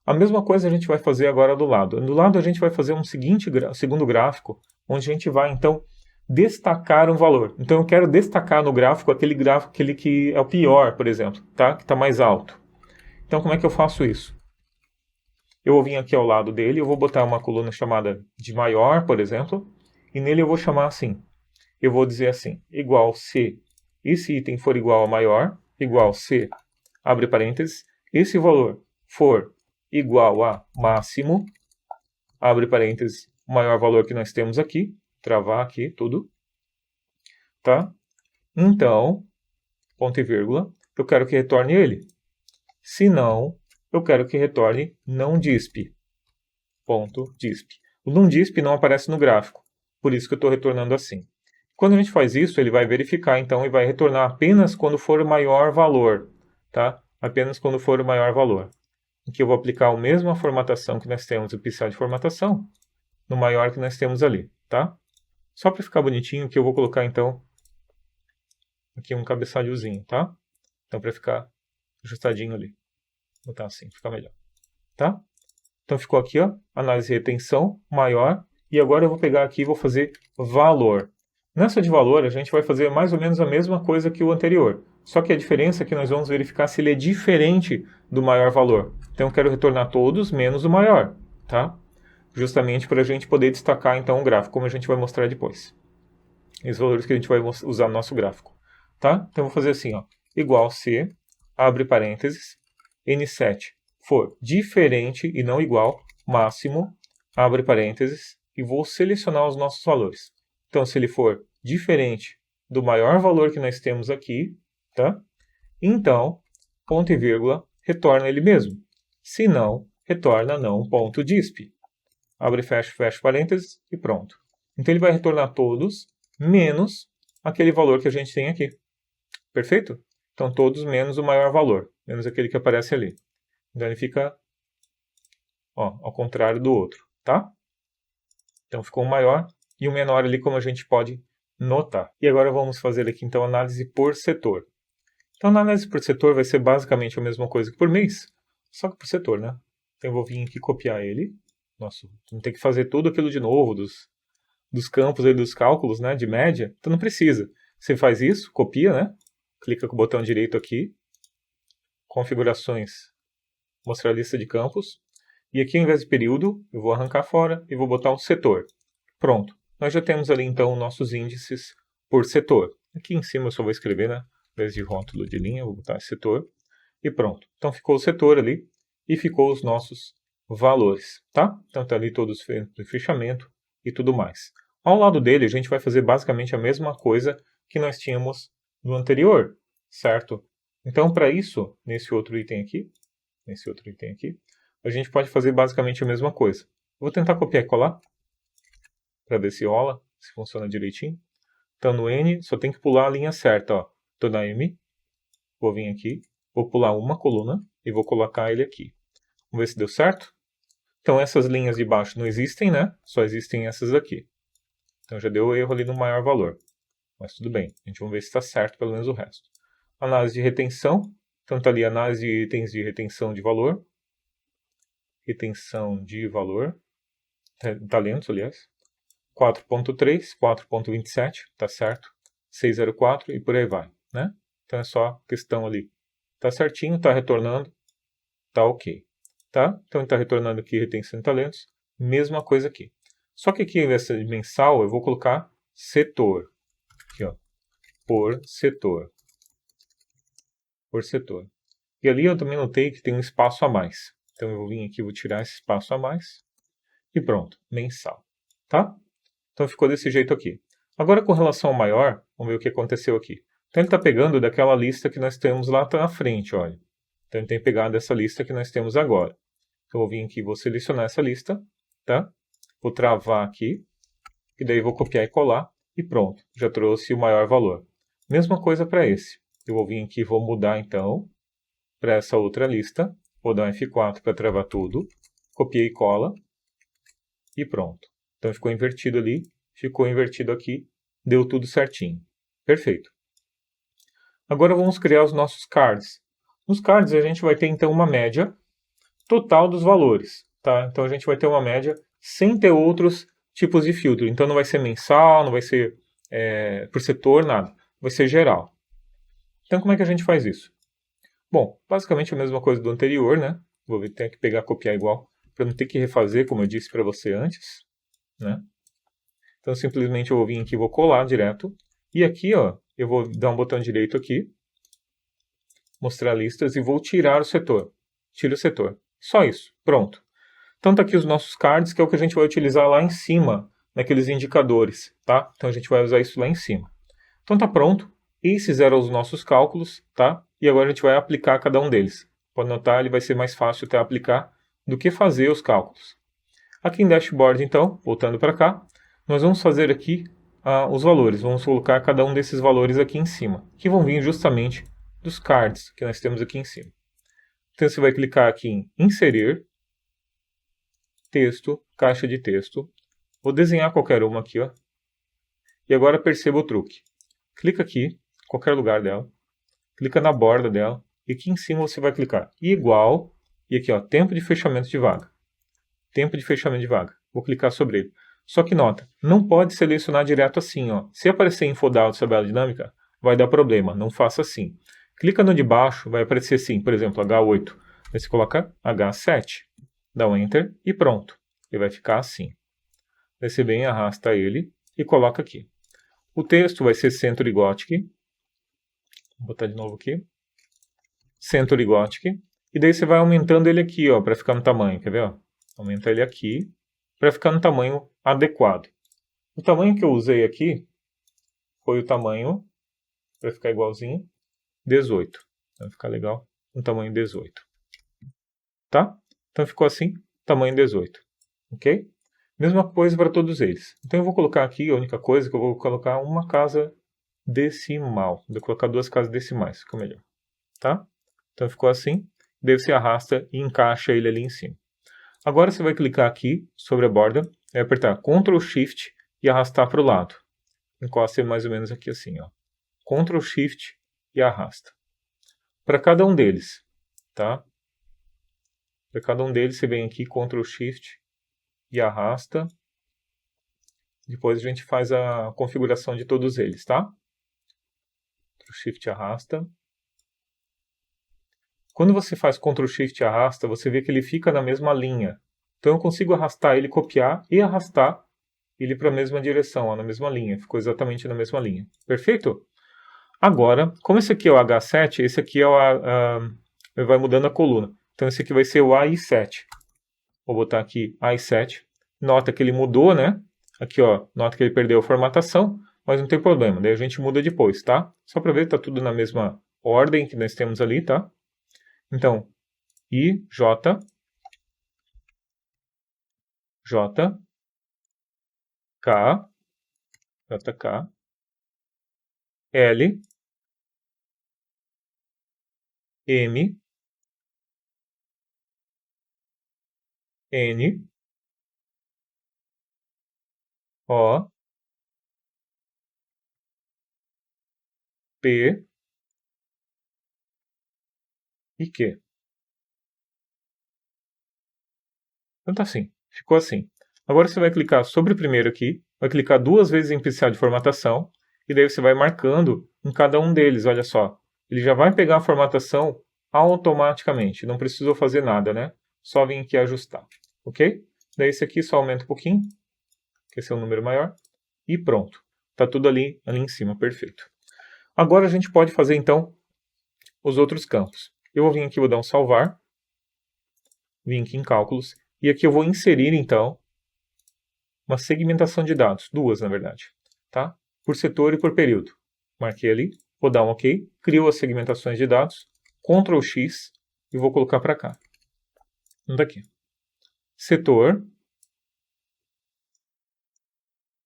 A mesma coisa a gente vai fazer agora do lado. Do lado a gente vai fazer um segundo gráfico, onde a gente vai, então, destacar um valor. Então eu quero destacar no gráfico aquele que é o pior, por exemplo, tá? Que está mais alto. Então como é que eu faço isso? Eu vou vir aqui ao lado dele, eu vou botar uma coluna chamada de maior, por exemplo, e nele eu vou chamar assim. Eu vou dizer assim, igual se esse item for igual a maior, igual se, abre parênteses, esse valor for igual a máximo, abre parênteses, o maior valor que nós temos aqui, travar aqui tudo, tá? Então, ponto e vírgula, eu quero que retorne ele. Se não, eu quero que retorne não disp, ponto disp. O não disp não aparece no gráfico, por isso que eu estou retornando assim. Quando a gente faz isso, ele vai verificar, então, e vai retornar apenas quando for o maior valor, tá? Apenas quando for o maior valor. Aqui eu vou aplicar a mesma formatação que nós temos, o pincel de formatação, no maior que nós temos ali, tá? Só para ficar bonitinho, que eu vou colocar, então, aqui um cabeçalhozinho, tá? Então, para ficar ajustadinho ali. Vou botar assim, fica melhor, tá? Então, ficou aqui, ó, análise de retenção, maior, e agora eu vou pegar aqui e vou fazer valor. Nessa de valor, a gente vai fazer mais ou menos a mesma coisa que o anterior. Só que a diferença é que nós vamos verificar se ele é diferente do maior valor. Então eu quero retornar todos menos o maior, tá? Justamente para a gente poder destacar então o gráfico, como a gente vai mostrar depois. Esses valores que a gente vai usar no nosso gráfico, tá? Então eu vou fazer assim, ó, igual C, abre parênteses, N7 for diferente e não igual, máximo, abre parênteses, e vou selecionar os nossos valores. Então, se ele for diferente do maior valor que nós temos aqui, tá? Então, ponto e vírgula, retorna ele mesmo. Se não, retorna não ponto disp. Abre e fecha parênteses e pronto. Então, ele vai retornar todos, menos aquele valor que a gente tem aqui. Perfeito? Então, todos menos o maior valor, menos aquele que aparece ali. Então, ele fica ao contrário do outro, tá? Então, ficou o maior e o menor ali, como a gente pode notar. E agora vamos fazer aqui, então, análise por setor. Então, a análise por setor vai ser basicamente a mesma coisa que por mês, só que por setor, né? Então, eu vou vir aqui copiar ele. Nossa, não tem que fazer tudo aquilo de novo, dos campos aí, dos cálculos, né, de média. Então, não precisa. Você faz isso, copia, né? Clica com o botão direito aqui, configurações, mostrar a lista de campos. E aqui, ao invés de período, eu vou arrancar fora e vou botar um setor. Pronto. Nós já temos ali, então, nossos índices por setor. Aqui em cima eu só vou escrever, né? Ao invés de rótulo de linha, eu vou botar setor. E pronto. Então, ficou o setor ali e ficou os nossos valores, tá? Então, tá ali todos de fechamento e tudo mais. Ao lado dele, a gente vai fazer basicamente a mesma coisa que nós tínhamos no anterior, certo? Então, para isso, nesse outro item aqui, a gente pode fazer basicamente a mesma coisa. Vou tentar copiar e colar, para ver se rola, se funciona direitinho. Então, no N, só tem que pular a linha certa, ó. Estou na M, vou vir aqui, vou pular uma coluna e vou colocar ele aqui. Vamos ver se deu certo? Então, essas linhas de baixo não existem, né? Só existem essas aqui. Então, já deu erro ali no maior valor. Mas tudo bem, a gente vai ver se está certo pelo menos o resto. Análise de retenção. Então, está ali análise de itens de retenção de valor. Retenção de valor. Talentos, aliás. 4.3, 4.27, tá certo. 604 e por aí vai, né? Então é só questão ali. Tá certinho, tá retornando, tá ok. Tá? Então ele tá retornando aqui retenção de talentos. Mesma coisa aqui. Só que aqui, ao invés de mensal, eu vou colocar setor. Aqui, ó. Por setor. Por setor. E ali eu também notei que tem um espaço a mais. Então eu vou vir aqui, vou tirar esse espaço a mais. E pronto, mensal. Tá? Então ficou desse jeito aqui. Agora com relação ao maior, vamos ver o que aconteceu aqui. Então ele está pegando daquela lista que nós temos lá na frente, olha. Então ele tem pegado essa lista que nós temos agora. Então eu vou vir aqui, vou selecionar essa lista, tá? Vou travar aqui, e daí vou copiar e colar, e pronto, já trouxe o maior valor. Mesma coisa para esse. Eu vou vir aqui e vou mudar então para essa outra lista. Vou dar um F4 para travar tudo. Copia e cola, e pronto. Então ficou invertido ali, ficou invertido aqui, deu tudo certinho. Perfeito. Agora vamos criar os nossos cards. Nos cards a gente vai ter então uma média total dos valores. Tá? Então a gente vai ter uma média sem ter outros tipos de filtro. Então não vai ser mensal, não vai ser por setor, nada. Vai ser geral. Então como é que a gente faz isso? Bom, basicamente a mesma coisa do anterior, né? Vou ter que pegar, copiar igual, para não ter que refazer, como eu disse para você antes. Né? Então simplesmente eu vou vir aqui e vou colar direto. E aqui, ó, eu vou dar um botão direito aqui, mostrar listas e vou tirar o setor. Tira o setor. Só isso. Pronto. Então tá aqui os nossos cards, que é o que a gente vai utilizar lá em cima, naqueles indicadores, tá? Então a gente vai usar isso lá em cima. Então tá pronto. Esses eram os nossos cálculos, tá? E agora a gente vai aplicar cada um deles. Pode notar, ele vai ser mais fácil até aplicar do que fazer os cálculos. Aqui em Dashboard, então, voltando para cá, nós vamos fazer aqui os valores. Vamos colocar cada um desses valores aqui em cima, que vão vir justamente dos cards que nós temos aqui em cima. Então você vai clicar aqui em Inserir, Texto, Caixa de Texto. Vou desenhar qualquer uma aqui, ó. E agora perceba o truque. Clica aqui, qualquer lugar dela. Clica na borda dela. E aqui em cima você vai clicar igual. E aqui, ó, tempo de fechamento de vaga. Tempo de fechamento de vaga. Vou clicar sobre ele. Só que nota, não pode selecionar direto assim, ó. Se aparecer InfoDados tabela dinâmica, vai dar problema, não faça assim. Clica no de baixo, vai aparecer assim, por exemplo, H8. Aí você coloca H7, dá um Enter e pronto. Ele vai ficar assim. Aí você vem, arrasta ele e coloca aqui. O texto vai ser Century Gothic. Vou botar de novo aqui. Century Gothic. E daí você vai aumentando ele aqui, ó, para ficar no tamanho. Quer ver? Ó? Aumenta ele aqui para ficar no tamanho adequado. O tamanho que eu usei aqui foi o tamanho, para ficar igualzinho, 18. Vai ficar legal, um tamanho 18. Tá? Então ficou assim, tamanho 18. Ok? Mesma coisa para todos eles. Então eu vou colocar aqui, a única coisa que eu vou colocar uma casa decimal. Vou colocar duas casas decimais, fica melhor. Tá? Então ficou assim. Daí você arrasta e encaixa ele ali em cima. Agora você vai clicar aqui sobre a borda, vai apertar Ctrl Shift e arrastar para o lado. Encosta ele mais ou menos aqui assim, ó. Ctrl Shift e arrasta. Para cada um deles, tá? Para cada um deles você vem aqui, Ctrl Shift e arrasta. Depois a gente faz a configuração de todos eles, tá? Ctrl Shift e arrasta. Quando você faz Ctrl Shift e arrasta, você vê que ele fica na mesma linha. Então eu consigo arrastar ele, copiar e arrastar ele para a mesma direção, ó, na mesma linha. Ficou exatamente na mesma linha. Perfeito? Agora, como esse aqui é o H7, esse aqui é vai mudando a coluna. Então esse aqui vai ser o AI7. Vou botar aqui AI7. Nota que ele mudou, né? Aqui, ó, nota que ele perdeu a formatação, mas não tem problema. Daí a gente muda depois, tá? Só para ver que tá tudo na mesma ordem que nós temos ali, tá? Então, I, J, J, K, JK, L, M, N, O, P e Q. Então tá assim, ficou assim. Agora você vai clicar sobre o primeiro aqui, vai clicar duas vezes em pincel de formatação, e daí você vai marcando em cada um deles, olha só. Ele já vai pegar a formatação automaticamente, não precisou fazer nada, né? Só vir aqui ajustar, ok? Daí esse aqui só aumenta um pouquinho, que esse é um número maior, e pronto. Tá tudo ali em cima, perfeito. Agora a gente pode fazer então os outros campos. Eu vou vir aqui, vou dar um salvar, vim aqui em cálculos, e aqui eu vou inserir então uma segmentação de dados, duas na verdade, tá? Por setor e por período. Marquei ali, vou dar um OK, crio as segmentações de dados, Ctrl X e vou colocar para cá. Daqui. Setor.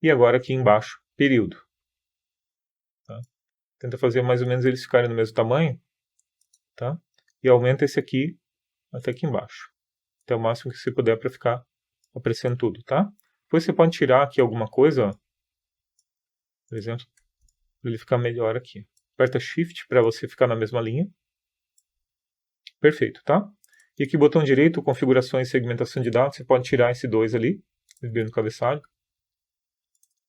E agora aqui embaixo, período. Tá? Tenta fazer mais ou menos eles ficarem no mesmo tamanho, tá? E aumenta esse aqui até aqui embaixo. Até o máximo que você puder para ficar aparecendo tudo, tá? Depois você pode tirar aqui alguma coisa, ó. Por exemplo, para ele ficar melhor aqui. Aperta Shift para você ficar na mesma linha. Perfeito, tá? E aqui botão direito, configurações e segmentação de dados, você pode tirar esse 2 ali, no cabeçalho.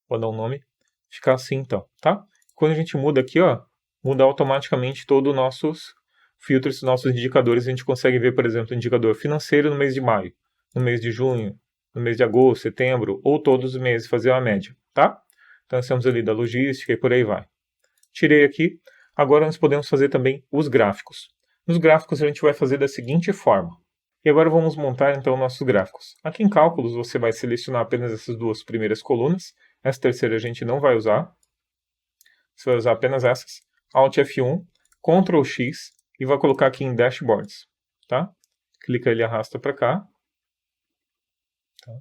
Vou dar um nome. Ficar assim então, tá? Quando a gente muda aqui, ó, muda automaticamente todos os nossos filtros, nossos indicadores. A gente consegue ver, por exemplo, o indicador financeiro no mês de maio, no mês de junho, no mês de agosto, setembro, ou todos os meses, fazer uma média, tá? Então nós temos ali da logística e por aí vai. Tirei aqui. Agora nós podemos fazer também os gráficos. Nos gráficos a gente vai fazer da seguinte forma. E agora vamos montar então nossos gráficos. Aqui em cálculos você vai selecionar apenas essas duas primeiras colunas. Essa terceira a gente não vai usar. Você vai usar apenas essas. Alt F1, Ctrl X e vai colocar aqui em Dashboards. Tá? Clica ele e arrasta para cá. Tá?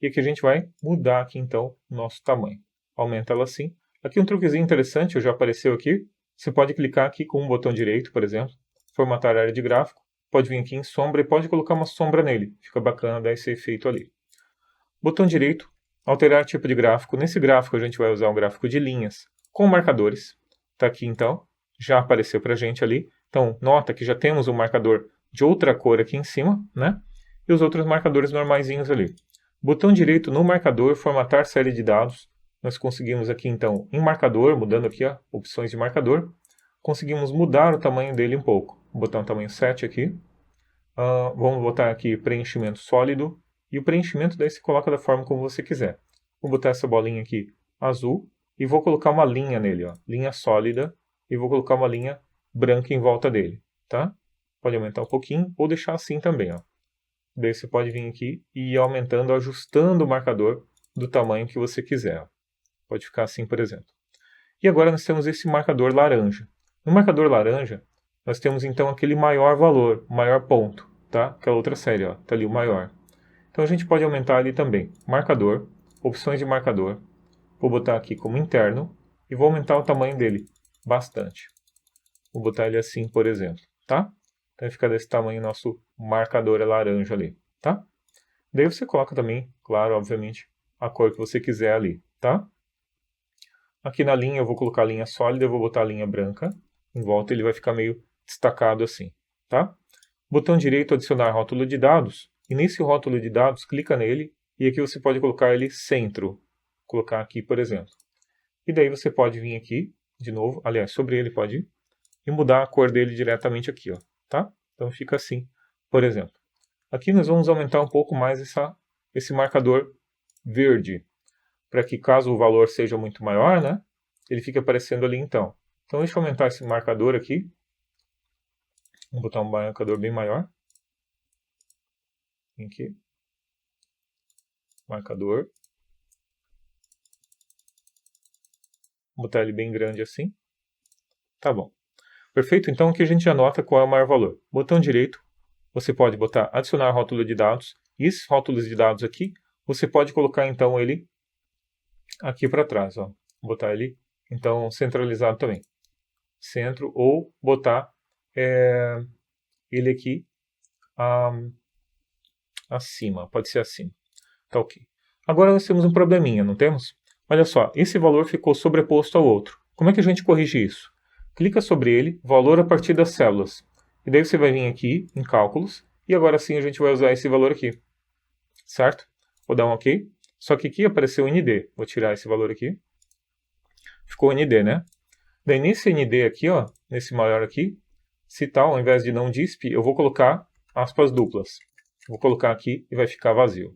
E aqui a gente vai mudar aqui então o nosso tamanho. Aumenta ela assim. Aqui um truquezinho interessante, já apareceu aqui. Você pode clicar aqui com um botão direito, por exemplo. Formatar a área de gráfico. Pode vir aqui em sombra e pode colocar uma sombra nele. Fica bacana dar esse efeito ali. Botão direito, alterar tipo de gráfico. Nesse gráfico a gente vai usar um gráfico de linhas com marcadores. Está aqui então, já apareceu para a gente ali. Então nota que já temos um marcador de outra cor aqui em cima, né? E os outros marcadores normaisinhos ali. Botão direito no marcador, formatar série de dados. Nós conseguimos aqui então, em marcador, mudando aqui ó, opções de marcador, conseguimos mudar o tamanho dele um pouco. Vou botar um tamanho 7 aqui. Vamos botar aqui preenchimento sólido. E o preenchimento daí se coloca da forma como você quiser. Vou botar essa bolinha aqui azul e vou colocar uma linha nele, ó, linha sólida, e vou colocar uma linha branca em volta dele, tá? Pode aumentar um pouquinho ou deixar assim também, ó. Daí você pode vir aqui e ir aumentando, ajustando o marcador do tamanho que você quiser. Ó. Pode ficar assim, por exemplo. E agora nós temos esse marcador laranja. No marcador laranja, nós temos então aquele maior valor, maior ponto, tá? Aquela outra série, ó, tá ali o maior. Então a gente pode aumentar ali também. Marcador, opções de marcador. Vou botar aqui como interno e vou aumentar o tamanho dele bastante. Vou botar ele assim, por exemplo, tá? Então fica desse tamanho nosso marcador é laranja ali, tá? Daí você coloca também, claro, obviamente, a cor que você quiser ali, tá? Aqui na linha eu vou colocar a linha sólida, eu vou botar a linha branca. Em volta ele vai ficar meio destacado assim, tá? Botão direito, adicionar rótulo de dados. E nesse rótulo de dados, clica nele e aqui você pode colocar ele centro. Vou colocar aqui, por exemplo. E daí você pode vir aqui, de novo, aliás, sobre ele pode ir, e mudar a cor dele diretamente aqui, ó, tá? Então fica assim, por exemplo. Aqui nós vamos aumentar um pouco mais esse marcador verde, para que caso o valor seja muito maior, né, ele fique aparecendo ali então. Então deixa eu aumentar esse marcador aqui. Vou botar um marcador bem maior. Aqui. Marcador. Vou botar ele bem grande assim. Tá bom. Perfeito? Então aqui a gente já nota qual é o maior valor. Botão direito, você pode botar adicionar rótulo de dados. E esses rótulos de dados aqui, você pode colocar então ele aqui para trás. Ó. Vou botar ele então centralizado também. Centro ou botar ele aqui acima. Pode ser acima. Tá ok. Agora nós temos um probleminha, não temos? Olha só, esse valor ficou sobreposto ao outro. Como é que a gente corrige isso? Clica sobre ele, valor a partir das células. E daí você vai vir aqui em cálculos, e agora sim a gente vai usar esse valor aqui. Certo? Vou dar um OK. Só que aqui apareceu o ND. Vou tirar esse valor aqui. Ficou ND, né? Daí nesse ND aqui, ó, nesse maior aqui, se tal, ao invés de não disp, eu vou colocar aspas duplas. Vou colocar aqui e vai ficar vazio.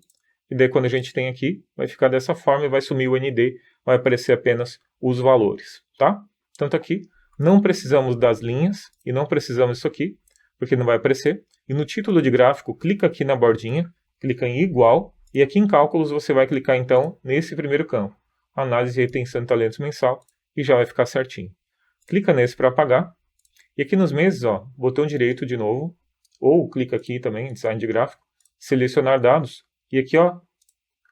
E daí quando a gente tem aqui, vai ficar dessa forma e vai sumir o ND, vai aparecer apenas os valores, tá? Tanto aqui, não precisamos das linhas e não precisamos disso aqui, porque não vai aparecer. E no título de gráfico, clica aqui na bordinha, clica em igual, e aqui em cálculos você vai clicar então nesse primeiro campo, análise e retenção de talentos mensal, e já vai ficar certinho. Clica nesse para apagar, e aqui nos meses, ó, botão direito de novo, ou clica aqui também, design de gráfico, selecionar dados, e aqui ó,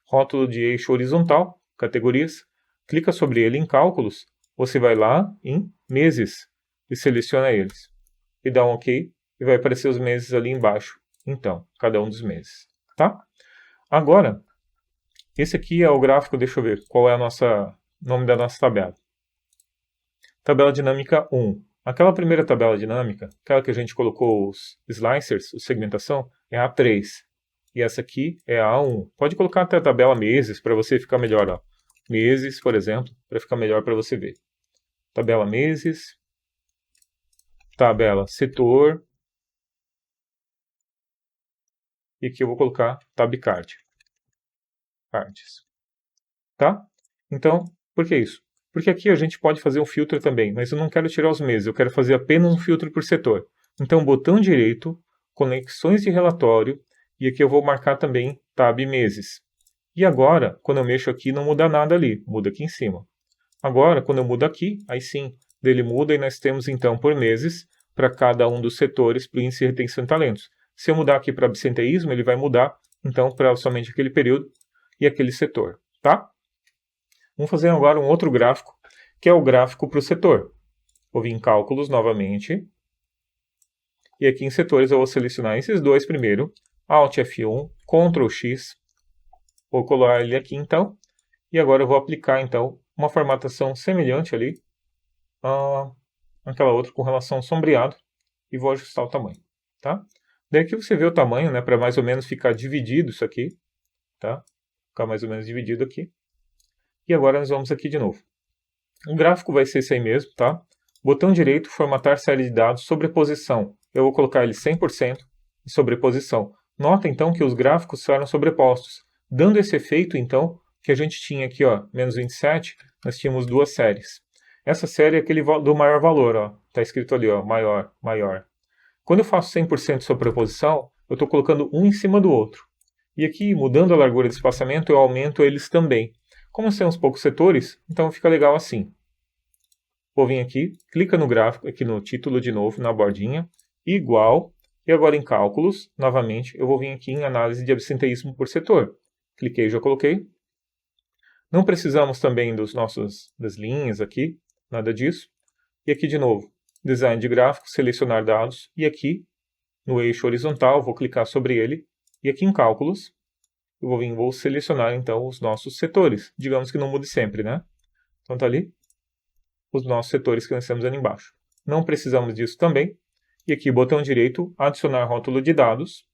rótulo de eixo horizontal, categorias, clica sobre ele em cálculos, você vai lá em meses e seleciona eles. E dá um OK e vai aparecer os meses ali embaixo. Então, cada um dos meses. Tá? Agora, esse aqui é o gráfico, deixa eu ver, qual é o nome da nossa tabela. Tabela dinâmica 1. Aquela primeira tabela dinâmica, aquela que a gente colocou os slicers, a segmentação, é a A3. E essa aqui é a A1. Pode colocar até a tabela meses para você ficar melhor. Ó. Meses, por exemplo, para ficar melhor para você ver. Tabela meses. Tabela setor. E aqui eu vou colocar tab card. Cards. Tá? Então, por que isso? Porque aqui a gente pode fazer um filtro também, mas eu não quero tirar os meses, eu quero fazer apenas um filtro por setor. Então, botão direito, conexões de relatório, e aqui eu vou marcar também tab meses. E agora, quando eu mexo aqui, não muda nada ali, muda aqui em cima. Agora, quando eu mudo aqui, aí sim, ele muda e nós temos então por meses para cada um dos setores para o índice de retenção de talentos. Se eu mudar aqui para absenteísmo, ele vai mudar então para somente aquele período e aquele setor, tá? Vamos fazer agora um outro gráfico, que é o gráfico para o setor. Vou vir em cálculos novamente. E aqui em setores eu vou selecionar esses dois primeiro. Alt F1, Ctrl X. Vou colar ele aqui então. E agora eu vou aplicar então uma formatação semelhante ali àquela outra com relação ao sombreado. E vou ajustar o tamanho. Tá? Daí aqui você vê o tamanho, né, para mais ou menos ficar dividido isso aqui. Tá? ficar mais ou menos dividido aqui. E agora nós vamos aqui de novo. O gráfico vai ser esse aí mesmo, tá? Botão direito, formatar série de dados, sobreposição. Eu vou colocar ele 100% em sobreposição. Nota então que os gráficos ficaram sobrepostos, dando esse efeito então que a gente tinha aqui, ó, menos 27, nós tínhamos duas séries. Essa série é aquele do maior valor, ó, tá escrito ali, ó, maior, maior. Quando eu faço 100% de sobreposição, eu estou colocando um em cima do outro. E aqui, mudando a largura de espaçamento, eu aumento eles também. Como nós temos poucos setores, então fica legal assim. Vou vir aqui, clica no gráfico, aqui no título de novo, na bordinha, igual, e agora em cálculos, novamente, eu vou vir aqui em análise de absenteísmo por setor. Cliquei, já coloquei. Não precisamos também das linhas aqui, nada disso. E aqui de novo, design de gráfico, selecionar dados, e aqui no eixo horizontal, vou clicar sobre ele, e aqui em cálculos, eu vou selecionar então os nossos setores. Digamos que não mude sempre, né? Então tá ali os nossos setores que nós temos ali embaixo. Não precisamos disso também. E aqui, botão direito, adicionar rótulo de dados.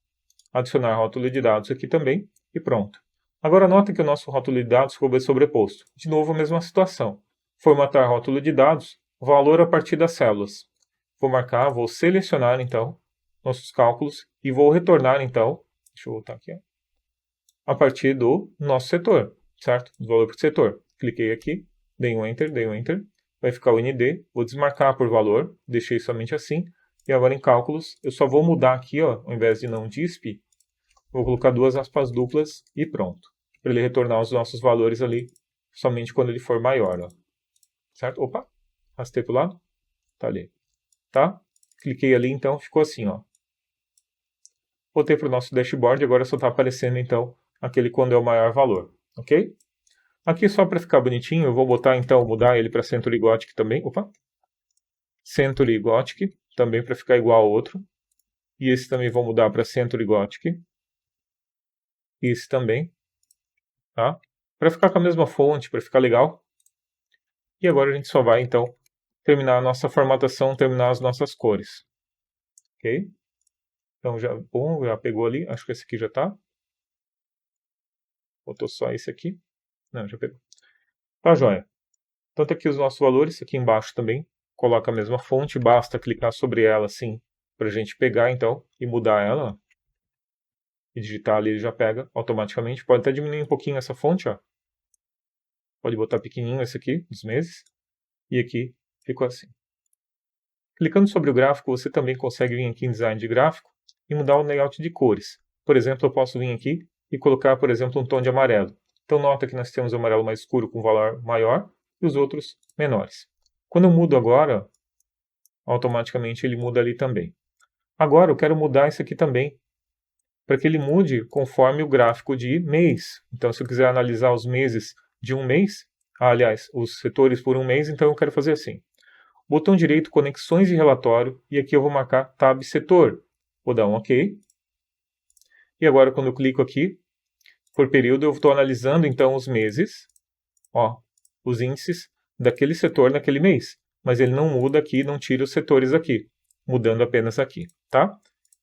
Adicionar rótulo de dados aqui também. E pronto. Agora nota que o nosso rótulo de dados ficou sobreposto. De novo, a mesma situação. Formatar rótulo de dados, valor a partir das células. Vou marcar, vou selecionar então nossos cálculos e vou retornar então, deixa eu voltar aqui, ó, a partir do nosso setor, certo? Do valor por setor. Cliquei aqui, dei um Enter, vai ficar o ND, vou desmarcar por valor, deixei somente assim, e agora em cálculos eu só vou mudar aqui, ó, ao invés de não disp, vou colocar duas aspas duplas e pronto, para ele retornar os nossos valores ali, somente quando ele for maior, ó. Certo? Opa, arrastei para o lado, tá ali, tá? Cliquei ali, então ficou assim, ó. Voltei para o nosso dashboard, agora só está aparecendo então aquele quando é o maior valor, ok? Aqui só para ficar bonitinho, eu vou botar então, mudar ele para Century Gothic também, opa! Century Gothic, também para ficar igual ao outro. E esse também vou mudar para Century Gothic. Esse também, tá? Para ficar com a mesma fonte, para ficar legal. E agora a gente só vai então terminar a nossa formatação, terminar as nossas cores. Ok? Então já pegou ali, acho que esse aqui já está. Botou só esse aqui. Não, já pegou. Tá, joia. Então tá aqui os nossos valores, aqui embaixo também. Coloca a mesma fonte, basta clicar sobre ela assim, para a gente pegar então e mudar ela. E digitar ali, ele já pega automaticamente. Pode até diminuir um pouquinho essa fonte, ó. Pode botar pequenininho esse aqui, dos meses. E aqui ficou assim. Clicando sobre o gráfico, você também consegue vir aqui em design de gráfico e mudar o layout de cores. Por exemplo, eu posso vir aqui e colocar, por exemplo, um tom de amarelo. Então nota que nós temos o amarelo mais escuro com valor maior e os outros menores. Quando eu mudo agora, automaticamente ele muda ali também. Agora eu quero mudar isso aqui também, para que ele mude conforme o gráfico de mês. Então se eu quiser analisar os meses de um mês, aliás, os setores por um mês, então eu quero fazer assim. Botão direito, conexões de relatório, e aqui eu vou marcar Tab Setor. Vou dar um OK. E agora quando eu clico aqui, por período, eu estou analisando então os meses, ó, os índices daquele setor naquele mês. Mas ele não muda aqui, não tira os setores aqui, mudando apenas aqui, tá?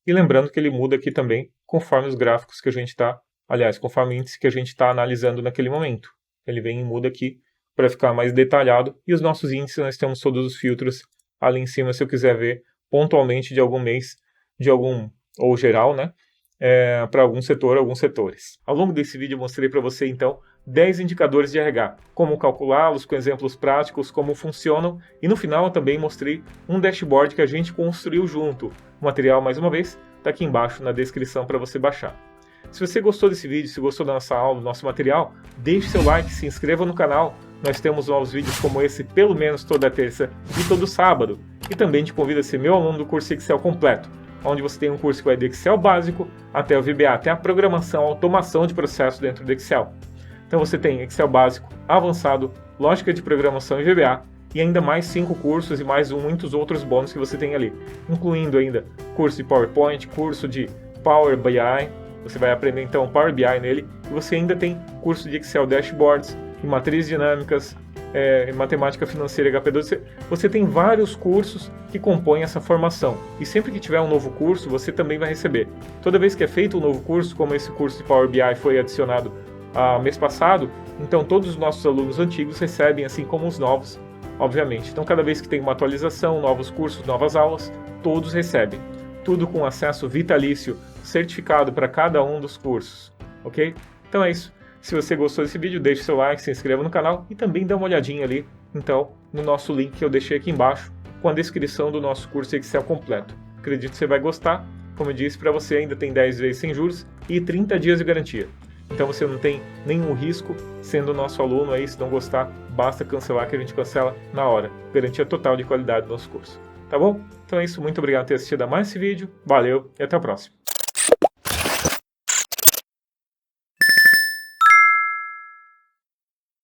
E lembrando que ele muda aqui também conforme os gráficos que a gente está, aliás, conforme o índice que a gente está analisando naquele momento. Ele vem e muda aqui para ficar mais detalhado. E os nossos índices, nós temos todos os filtros ali em cima, se eu quiser ver pontualmente de algum mês, de algum, ou geral, né? Para algum setor, alguns setores. Ao longo desse vídeo eu mostrei para você, então, 10 indicadores de RH, como calculá-los, com exemplos práticos, como funcionam, e no final eu também mostrei um dashboard que a gente construiu junto. O material, mais uma vez, está aqui embaixo na descrição para você baixar. Se você gostou desse vídeo, se gostou da nossa aula, do nosso material, deixe seu like, se inscreva no canal. Nós temos novos vídeos como esse, pelo menos toda terça e todo sábado. E também te convido a ser meu aluno do curso Excel completo, onde você tem um curso que vai do Excel básico até o VBA, até a programação, a automação de processos dentro do Excel. Então você tem Excel básico, avançado, lógica de programação e VBA, e ainda mais 5 cursos e mais muitos outros bônus que você tem ali, incluindo ainda curso de PowerPoint, curso de Power BI, você vai aprender então Power BI nele, e você ainda tem curso de Excel Dashboards, e matrizes dinâmicas, matemática financeira HP12, você tem vários cursos que compõem essa formação. E sempre que tiver um novo curso, você também vai receber. Toda vez que é feito um novo curso, como esse curso de Power BI foi adicionado mês passado, então todos os nossos alunos antigos recebem, assim como os novos, obviamente. Então cada vez que tem uma atualização, novos cursos, novas aulas, todos recebem. Tudo com acesso vitalício, certificado para cada um dos cursos, ok? Então é isso. Se você gostou desse vídeo, deixe seu like, se inscreva no canal e também dá uma olhadinha ali, então, no nosso link que eu deixei aqui embaixo, com a descrição do nosso curso Excel completo. Acredito que você vai gostar. Como eu disse, para você ainda tem 10 vezes sem juros e 30 dias de garantia. Então você não tem nenhum risco sendo nosso aluno aí. Se não gostar, basta cancelar que a gente cancela na hora. Garantia total de qualidade do nosso curso. Tá bom? Então é isso. Muito obrigado por ter assistido a mais esse vídeo. Valeu e até a próxima.